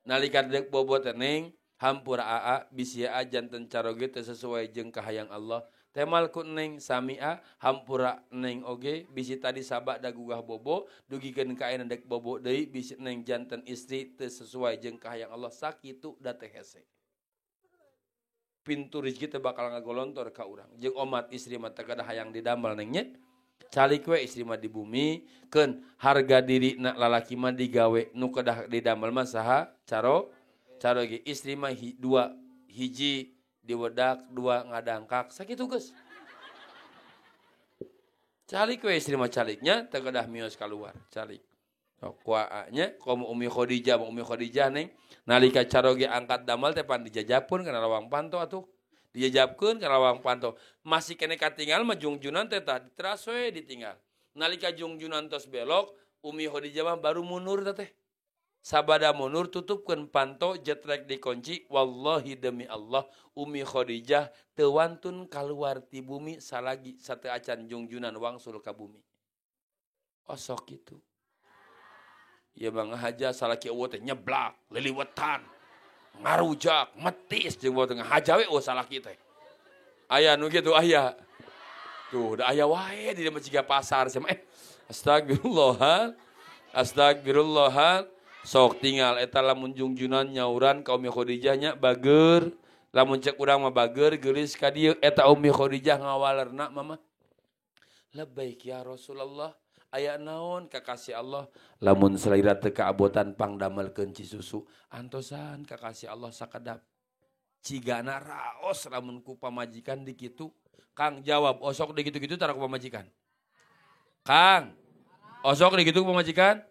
nalika dek bobo teneng hampura aa bisi janten caroge teu sesuai jeung kahayang Allah. Temal ku neng samia hampura neng oge bisi tadi sabak da gugah bobo dugikeun ka ayeuna dek bobo deui bisi neng janten istri teu sesuai jeung kahayang Allah sakitu da teh hese. Pintu rezeki teh bakal ngagolontor ka urang. Jeung omat istri mah teu kada hayang didamel neng nya. Calik we istri mah di bumi keun harga diri na lalaki mah digawe nu kedah didamel mah saha caro ge istri mah dua hiji diwedak dua ngadangkak sakitu geus. Calik we istri mah caliknya teu kedah mios kaluar calik. Sok kuaanya komo Umi Khadijah neng nalika caro ge angkat damel teh pan dijajapkeun kana lawang panto atuh. Dijajabkeun ka lawang panto masih kene katinggal mah jungjunan teh tah diteras we ditinggal. Nalika jungjunan tos belok Umi Khadijah mah baru mundur teh. Sabada mundur tutupkeun panto jetrek dikunci wallahi demi Allah Umi Khadijah teu wantun kaluar ti bumi salagi sateu acan jungjunan wangsul ka bumi. Osok kitu. Ieu mah ngahaja salaki eueuh teh nyeblak liliwetan. Ngarujak, metis jeung bawa tengah haja we salaki teh. Aya nu kitu aya. Tuh, da aya wae di dieu ciga pasar sama astagfirullah. Astagfirullah. Sok tinggal eta lamun jungjunan nyauran ka Umi Khadijah nya bageur. Lamun cek urang mah bageur geulis ka dieu eta Umi Khadijah ngawalerna mama. Labbaik ya Rasulullah. Aya naon kakasih Allah lamun salira teu kaabotan pangdamelkeun ci susu antosan kakasih Allah sakedap cigana raos lamun ku pamajikan di kitu. Kang jawab osok di kitu-kitu tara ku pamajikan. Kang osok di kitu ku pamajikan.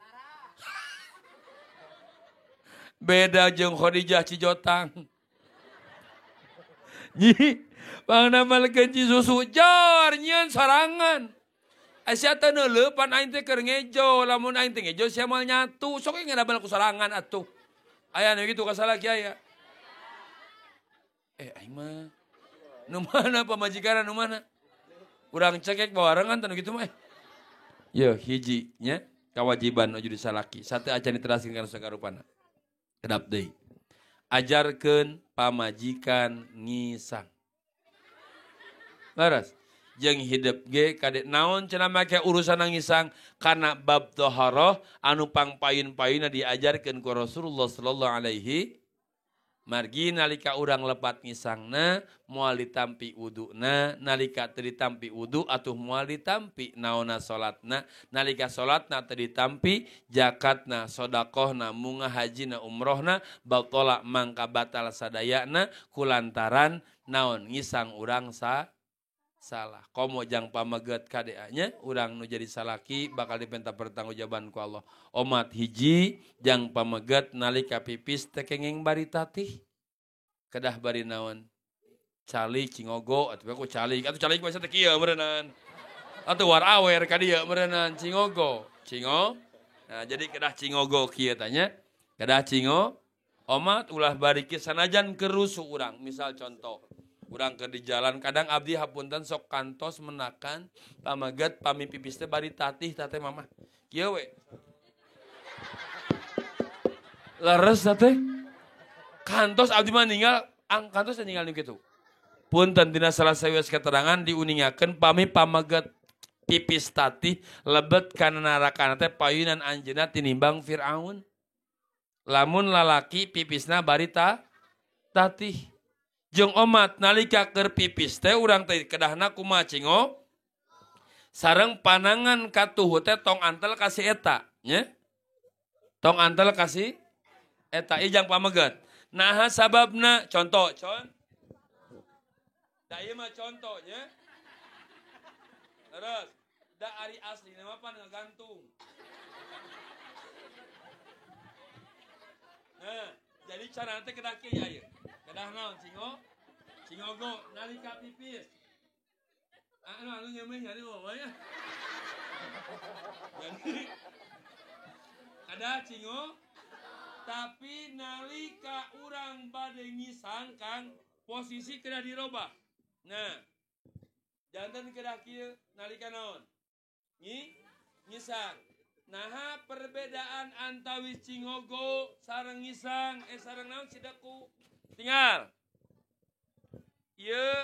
Beda jeung Khadijah Cijotang. Nyi pangdamelkeun ci susu jor nyieun sorangan. Asia teh neuleuh pan aing teh keur ngejo, lamun aing teh ngejo sia moal nyatu, sok ge ngadamel ku sorangan atuh. Aya nu kitu ka salaki aya. Aing mah nu mana pamajikan nu mana? Urang cekek bawarengan teh nu kitu mah. Ye hiji nya kawajiban nu jadi salaki, sateu acan diteraskeun kana sagarupana. Kedap deui. Ajarkeun pamajikan ngisang. Laras. Jeung hidup ge kade naon cenah make urusan ngisang kana bab taharah anu pangpayun-payunna diajarkeun ku Rasulullah sallallahu alaihi margi nalika urang lepat ngisangna moal ditampi wuduna nalika teu ditampi wudu atuh moal ditampi naonna salatna nalika salatna teu ditampi zakatna sedekahna munga hajina umrohna batala mangka batal sadayana kulantaran naon ngisang urang salah. Komo jang pameget KDA-nya, urang nu jadi salaki bakal dipenta pertanggungjawaban ku Allah. Omat hiji jang pameget nalika pipis teu kenging bari tatih. Kedah bari naon? Calik cingogo atuh ku calik. Atuh calik mah teh kieu meureunnan. Atuh war awer ka dieu meureunnan cingogo. Nah, jadi kedah cingogo kieu tanya. Kedah cingo omat ulah bari kieu sanajan kerusu urang. Misal contoh urang ke di jalan kadang abdi hapunten sok kantos menakan pameget pami pipis teh bari tatih teh mama kieu we leres teh kantos abdi mah ninggal kantos ninggal nu kitu punten dina salah sawias keterangan diuningakeun pami pameget pipis tatih lebet kana narakana teh payunan anjeunna tinimbang Firaun lamun lalaki pipisna bari tatih jeung omat nalika keur pipis teh urang teh kedahna kumaha cingo sareng panangan katuhu teh tong antel kasih eta nya tong antel kasih eta ijang pameget naha sababna contoh da ieu mah contoh nya terus da ari asli nama pan ngagantung nah jadi cara teh kedah kieu aya kedah naon cingogo nalika pipis anu nyemeh nyari ya jadi ada cingo tapi nalika urang bade ngisang kang posisi kedah dirobah nah jantan kedah kieu nalika naon ngisang naha perbedaan antawis cingogo sareng ngisang sareng naon sidaku tinggal ieu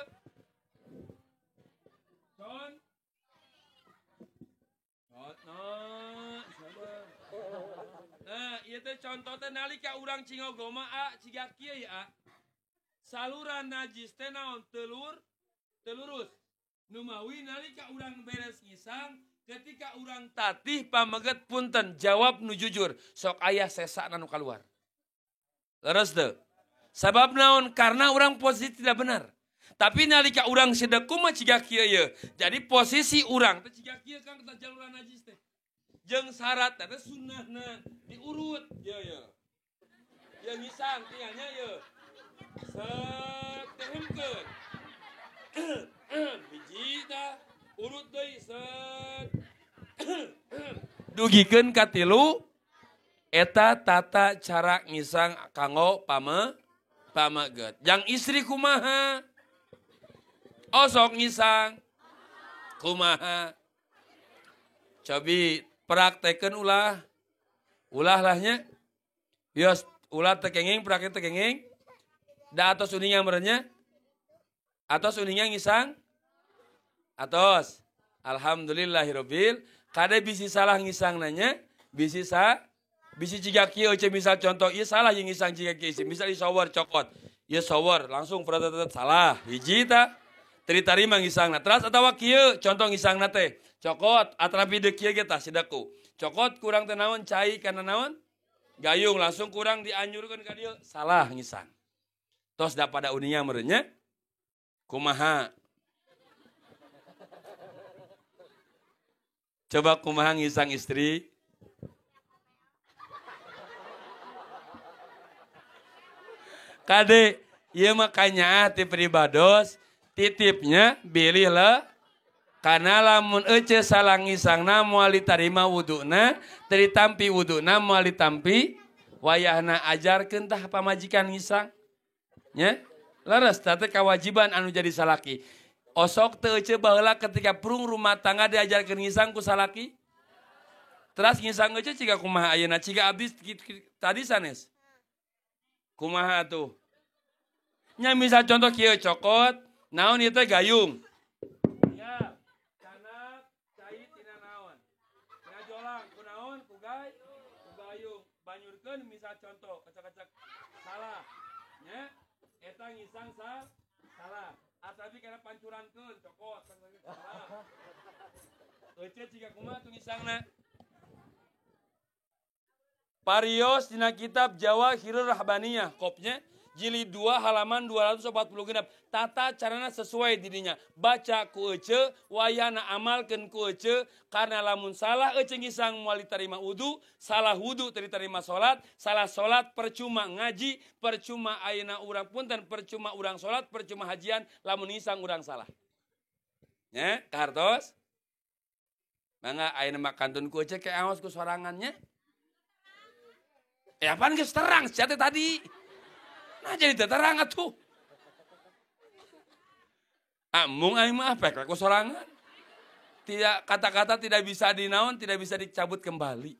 nah ieu teh contoh teh nalika urang cingogo mah ciga kieu ya saluran najis teh naon telurus nu mawi nalika urang beres ngisang ketika urang tatih pameget punten jawab nu jujur sok aya sesana nu kaluar leres teu sabab naon karena urang posisi tidak benar tapi nalika urang sedeku mah ciga kieu ye jadi posisi urang teh ciga kieu kang eta jaluran najis teh jeung syarat teh sunnahna diurut ye ye ngisang tinggalnya ye set tehemkeun hiji tah urut deui set dugikeun ka tilu eta tata cara ngisang kanggo pameget. Jang istri kumaha? Osok ngisang kumaha? Cobi praktekeun ulah lahnya. Bios ulah tekenging praktek tekenging. Da atos uningan merenya. Atos uningan ngisang. Atos. Alhamdulillahirabbil. Kade bisi salah ngisang nanya. Bisi ciga kieu misal contoh ieu salah yang ngisang ciga kieu misal di shower cokot ieu shower langsung fratetet salah hiji ta teu ditarima ngisangna terus atawa kieu contoh ngisangna teh cokot atrapi deuk kieu ge tah sidaku cokot kurang teh naon cai kana naon gayung langsung kurang dianjurkeun ka dieu salah ngisang tos da pada uningan meureun nya kumaha coba kumaha ngisang istri kade, ieu makanya ti pribados titipnya bilih lah karena lamun ece salah ngisangna moal ditarima wuduna, teu ditampi wuduna moal ditampi wayahna ajarkeun tah pamajikan ngisang. Nya? Leres teh kewajiban anu jadi salaki. Osok teu ece baheula ketika prung rumah tangga diajarkeun ngisang ku salaki. Teras ngisang ece ciga kumaha ayeuna ciga abdi tadi sanes. Kumaha tuh? Nya misal contoh kieu cokot, naon ieu teh gayung. Ya, kana cai tina naon? Tina jolang, kunaon? Ku gayung. Banyurkeun misal contoh, kecek-kecek salah. Nya, eta ngisang salah. Atabi kana pancurankeun cokot, salah. Ece ciga kumaha tuh ngisangna? Parios dina kitab Jawahirul Rahbaniyah kopnya jilid 2 halaman 240 genap. Tata carana sesuai dirinya. Baca ku ece, wayana amalkeun ku ece, karena lamun salah ece ngisang moal diterima wudu, salah wudu teu diterima salat, salah salat percuma ngaji, percuma ayeuna urang punten, percuma urang salat, percuma hajian lamun ngisang urang salah. Nya, kahartos? Mangga ayeuna makantun ku ece ke aos ku sorangannya. Ya apaan geus terang sejati tadi. Nah jadi terang atuh. Mung aing mah pek ku sorangan. Tidak kata-kata tidak bisa dinaon, tidak bisa dicabut kembali.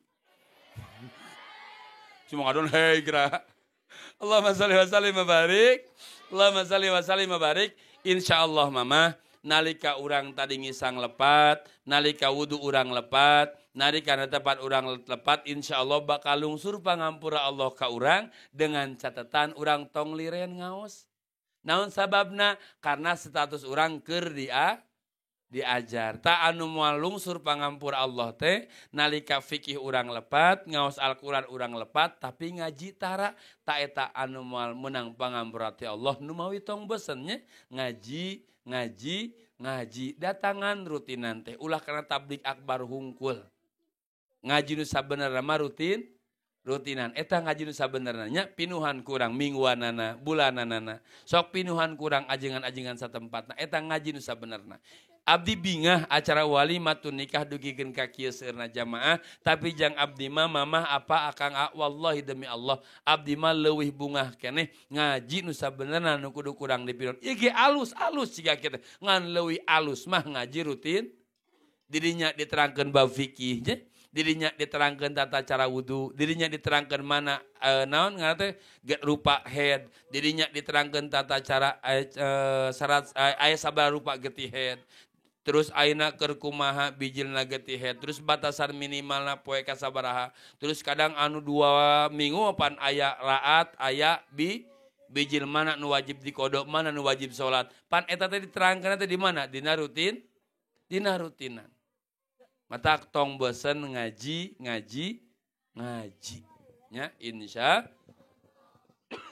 Cuma ngadon hei geura. Allahumma shalli wa sallim wa barik. Allahumma shalli wa sallim wa barik. Insyaallah mama nalika urang tadi ngisang lepat, nalika wudu urang lepat, nalika tepat urang lepat, insyaallah bakal lungsur pangampura Allah ka urang dengan catatan urang tong liren ngaos. Naon sababna? Karena status urang keur diajar. Ta anu moal lungsur pangampura Allah teh nalika fikih urang lepat, ngaos Al-Qur'an urang lepat, tapi ngaji tara. Ta eta anu moal menang pangampura ti Allah nu mawi tong besennya ngaji datangan rutinan teh ulah karena tablik akbar hungkul ngaji nu sabenerna mah rutinan eta ngaji nu sabenerna nya pinuhan kurang mingguanana bulananana sok pinuhan kurang ajengan-ajengan satempatna eta ngaji nu sabenerna. Abdi bingah acara walimatun nikah dugikeun ka kieu seueurna jamaah tapi jang abdi mah mamah apa akang wallahi demi Allah abdi mah leuwih bungah keneh ngaji nu sabenerna nu kudu kurang dipinuhan ieu ge alus-alus siga kitu ngan leuwih alus mah ngaji rutin dirinya diterangkeun bab fikih nya dirinya diterangkeun tata cara wudu dirinya diterangkeun mana naon ngaranna teh rupa head dirinya diterangkeun tata cara syarat aya sabaraha rupa getih head. Terus aina keur kumaha bijilna getih head. Terus batasan minimalna poe kasabaraha. Terus kadang anu 2 minggu pan aya raat, aya bijil mana nu wajib dikodok, mana nu wajib salat. Pan eta teh diterangkeun teh di mana? Dina rutinan. Mata tong bosen ngaji. Nya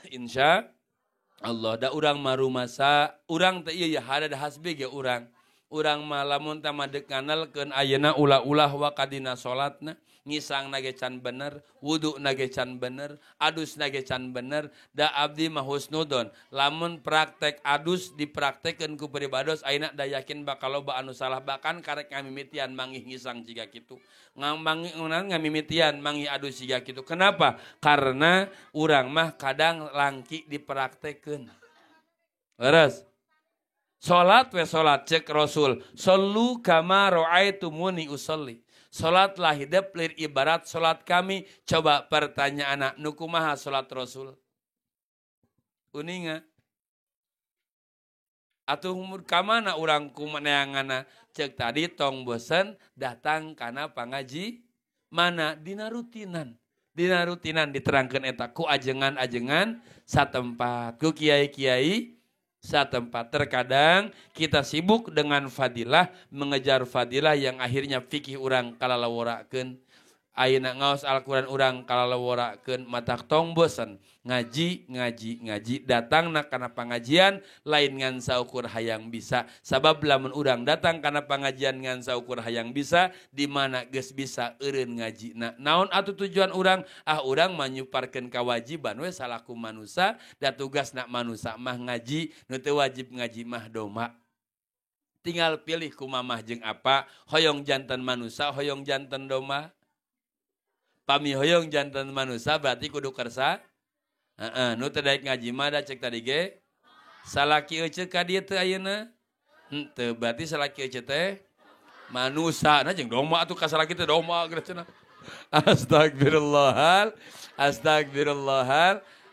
insya Allah da urang marumasa, urang teh ieu ya hada hasbi ge urang. Urang mah lamun teh madeg nganalkeun ayeuna ulah-ulah wa kadina salatna ngisang nage can bener wudu nage can bener adus nage can bener da abdi mah husnudon lamun praktek adus dipraktekkeun ku peribados ayeuna da yakin bakal loba anu salah bahkan karek ngamimitian mangih ngisang jiga kitu ngamimitian mangih adus jiga kitu kenapa karena urang mah kadang langki dipraktekkeun leres. Salat we salat cek Rasul. Sallu kama ra'aitumuni usolli. Salatlah hidup lir ibarat salat kami. Coba pertanyaan anak nu kumaha salat Rasul. Uninga. Atuh kamana urang kumaneangana cek tadi tong bosen datang kana pangaji mana dina rutinan. Dina rutinan diterangkeun eta ku ajengan-ajengan satempat ku kiai-kiai satempat. Terkadang kita sibuk dengan fadilah, mengejar fadilah yang akhirnya fikih urang kalalaworakeun. Ayeuna ngaos Al-Qur'an urang kalalaworakeun matak tong bosen ngaji datangna kana pangajian lain ngan saukur hayang bisa. Sabab lamun urang datang kana pangajian ngan saukur hayang bisa di mana geus bisa eureun ngajina. Naon atuh tujuan urang? Urang manyuparkeun kawajiban we salaku manusia da tugasna manusia mah ngaji, nu teu wajib ngaji mah doma. Tinggal pilih kumamah jeung apa, hoyong janten manusia, hoyong janten doma. Pami hoyong jantan manusia berarti kudu kersa. Nu teu daek ngaji mah da cek tadi ge. Salaki euceuk ka dieu teu ayeuna? Henteu, berarti salaki euceuk teh manusia. Nah jeung doma atuh ka salaki teh doma geus cenah. Astagfirullahal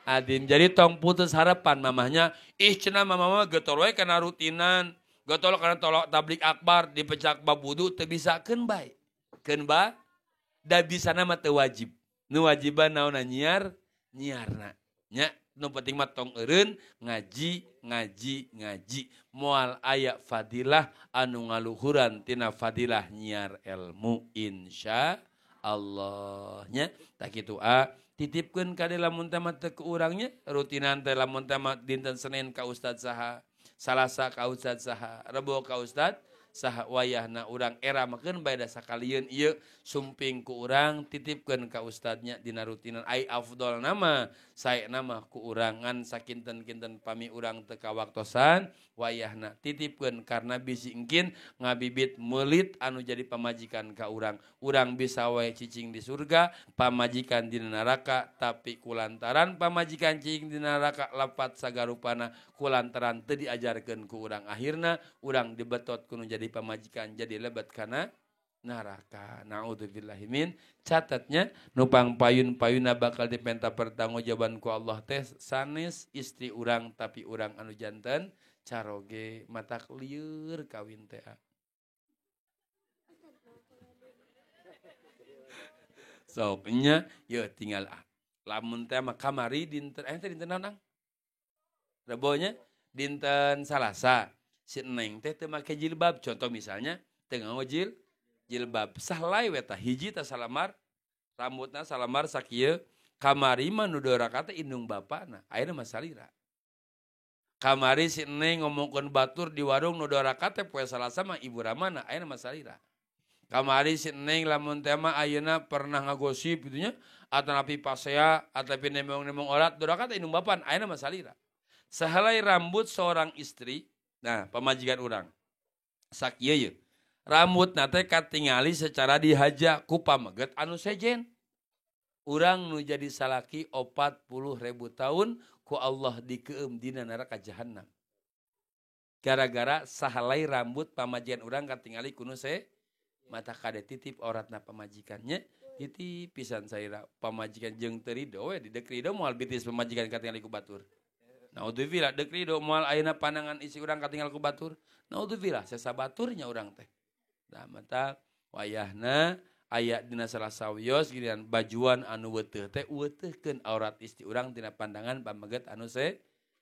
adim. Jadi tong putus harapan mamahnya. Cenah mama getol we kana rutinan. Getol kana tolak tablik akbar dipecak bab wudu teu bisa keun bae. Keun ba? Da bisa nama teu wajib. Nu wajiban naonna nyiarna. Nya nu penting mah tong eureun ngaji. Moal aya fadilah anu ngaluhuran tina fadilah nyiar ilmu insya Allahnya tak gitu titipkeun ka lamun teh mah teu ku urangnya rutinan teh lamun teh mah dinten Senin ka ustad saha, Salasa ka ustad saha, Rebo ka ustad saha wayahna urang era makeun bae da sakalian ieu sumping ku urang titipkeun ka ustadnya dina rutinan ai afdol nama sae nama ku urang ngan sakinten-kinten pami urang teu kawaktosan wayahna titipkeun karena bisi engkin ngabibit meulit anu jadi pamajikan ka urang bisa wae cicing di surga pamajikan di neraka tapi kulantaran pamajikan cicing di neraka lapat sagarupana kulantaran teu diajarkeun ku urang akhirna urang dibetot kudu jadi pamajikan jadi lebat kana neraka. Naudzubillahi min. Catatnya nupang payun-payuna bakal dipenta pertanggungjawaban ku Allah teh sanes istri urang tapi urang anu janten caroge matak lieur kawin teh. Soknya ya tinggal lamun teh mah kamari dinten dinten naon? Rebonya dinten Salasa. Si Neng teh teu make jilbab contoh misalnya teu nganggo jilbab sahlai we tah hiji tah salamar rambutna salamar sakieu kamari mah nu doraka teh indung bapana ayeuna mah salira kamari si Neng ngomongkeun batur di warung nu doraka teh poe Salasa mah ibu ramana ayeuna mah salira kamari si Neng lamun teh mah ayeuna pernah ngagosip gitu nya atanapi pasea atapi nemong-nemong orat doraka teh indung bapan ayeuna mah salira sahelai rambut seorang istri. Nah, pamajikan urang. Sakieu ye. Rambutna teh katingali secara dihaja ku pameget anu sejen. Urang nu jadi salaki 40.000 tahun ku Allah dikeum dina neraka jahanam. Gara-gara sahalai rambut pamajikan urang katingali kuno mata kade titip auratna pamajikannya titip pisan saira pamajikan jeung teu ridho we di deuk ridho moal bitis pamajikan katingali ku batur. Naudzubillah deuk ridho moal ayeuna pandangan isi urang katinggal ku batur. Naudzubillah sasabaturnya urang teh. Da mata wayahna aya dina Salasa wios giliran bajuan anu weuteuh teh weuteuhkeun aurat istri urang tina pandangan pameget anu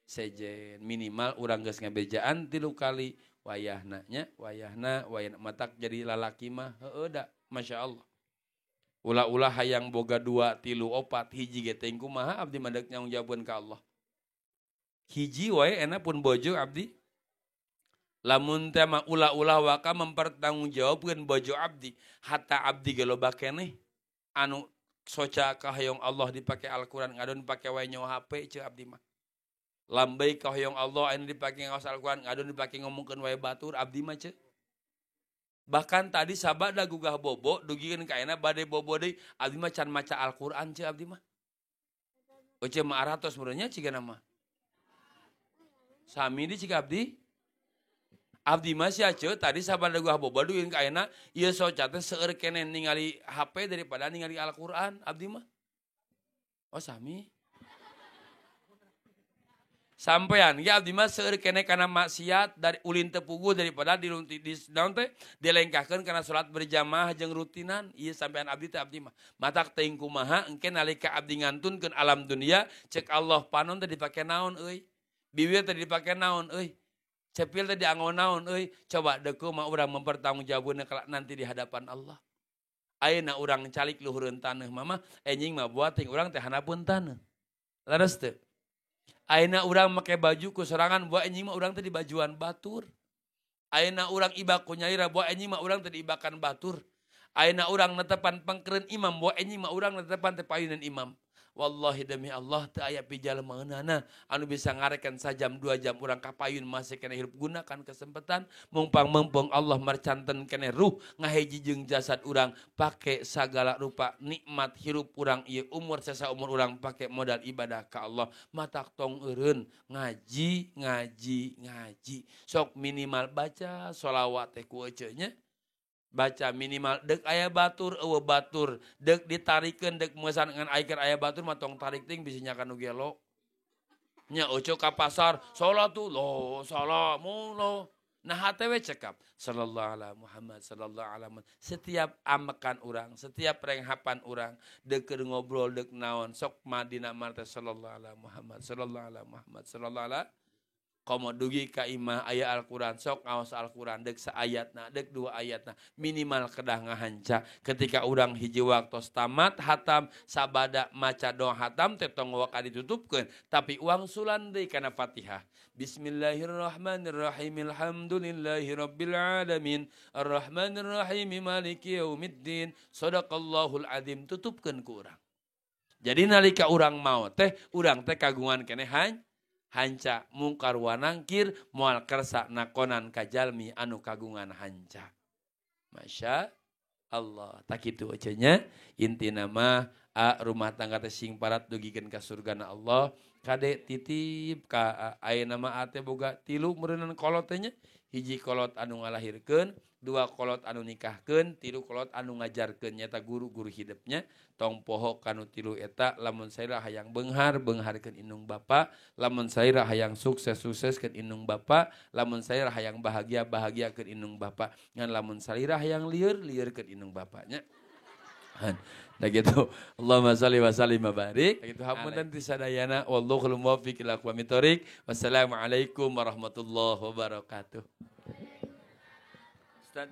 sejen minimal urang geus ngabejaan 3 kali wayahna nya wayahna matak jadi lalaki mah heueuh da masyaallah. Ulah-ulah hayang boga 2, 3, 4 hiji ge teh kumaha abdi mah deuk nyanggung jawabeun ka Allah. Hiji wae enak pun bojo abdi. Lamun teh mah ulah-ulah waka mempertanggungjawabkeun bojo abdi, hatta abdi ge loba keneh anu soca ka hoyong Allah dipake Al-Qur'an ngadon dipake wae nyawa HP ceuk abdi mah. Lambai ka hoyong Allah anu dipake ngaos Al-Qur'an ngadon dipake ngomongkeun wae batur abdi mah ceuk. Bahkan tadi sabada gugah bobo dugikeun ka ayeuna bade bobo deui abdi mah can maca Al-Qur'an ceuk abdi mah. Oce mah 100 meureunnya cigana mah. Sami di cik abdi masih aja tadi sabada gua boba duin ka ayeuna ieu soca teh seueur keneh ningali HP daripada ningali Al-Qur'an abdi mah. Oh sami. Sampean ge abdi mah seueur keneh kana maksiat dari ulin teu puguh daripada di naon teh dilengkahkeun kana salat berjamaah jeung rutinan ieu sampean abdi teh abdi mah. Matak teuing kumaha engke nalika abdi ngantunkeun alam dunia cek Allah panon teh dipake naon euy. Bibir tadi dipakai naon euy. Cepil tadi dianggo naon euy. Coba deku mah urang mempertanggungjawabkeun kelak nanti di hadapan Allah. Ayeuna urang calik luhureun taneuh mama enjing mah buat ting urang teh hanapeun taneuh. Leres teu? Ayeuna urang make baju ku sorangan buat enjing mah urang teh di bajuan batur. Ayeuna urang ibak ku nyaira buat enjing mah urang teh diibakan batur. Ayeuna urang netepan pangkeureun imam buat enjing mah urang netepan teh payunan imam. Wallahi demi Allah teu aya pijalemaeunana anu bisa ngarekan sajam 2 jam urang kapayun masih kena hirup gunakan kesempatan mumpang Allah marcanten kena ruh ngahiji jeung jasad urang pake sagala rupa nikmat hirup urang ieu umur sesa umur urang pake modal ibadah ka Allah matak tong eureun ngaji sok minimal baca sholawat teh ku ece nya. Baca minimal dek aya batur eueuh batur dek ditarikeun dek mesan ngan aikeun aya batur mah tong tarik ting bisi nyakan nu gelo nya oco ka pasar salatullah salamullah nah hatewe cekap sallallahu alaihi Muhammad sallallahu alaihi Muhammad setiap amekan urang setiap renghapan urang dek keur ngobrol dek naon sok madina marte sallallahu alaihi Muhammad sallallahu alaihi Muhammad sallallahu alaihi komo dugi ka imah aya Al-Quran sok ngaos Al-Quran dek saayatna dek 2 ayatna minimal kedah ngahanca ketika urang hiji waktos tamat hatam sabada maca doa hatam tetong waka ditutupkeun tapi uang sulan deui kana Fatihah. Bismillahirrahmanirrahim. Alhamdulillahirabbil alamin. Arrahmanirrahim maliki yaumiddin. Shadaqallahul adzim tutupkeun ku urang. Jadi nalika urang maot teh urang teh kagungan keneh hanca mungkar wanangkir moal kersa nakonan kajalmi anu kagungan hanca. Masya Allah. Tak kitu cenah intina mah rumah tangga teh sing parat dugikeun ka surgana Allah. Kade titip ka ayeuna mah ate boga 3 meureunnan kolot teh nya. Hiji kolot anu ngalahirkeun, 2 kolot anu nikahkeun, 3 kolot anu ngajarkeun nyata guru-guru hidupnya. Tong poho kanu 3 eta lamun saira hayang beungharkeun indung bapa, lamun saira hayang sukses-sukseskeun indung bapa, lamun saira hayang bahagiakeun indung bapa, ngan lamun saira hayang lieur-lieurekeun indung bapanya. Nah gitu. Allahumma shalli wa sallim wa barik. Gitu hapunten ti sadayana wallahul muwaffiq ila aqwamit thoriq. Wassalamualaikum warahmatullahi wabarakatuh. Ustaz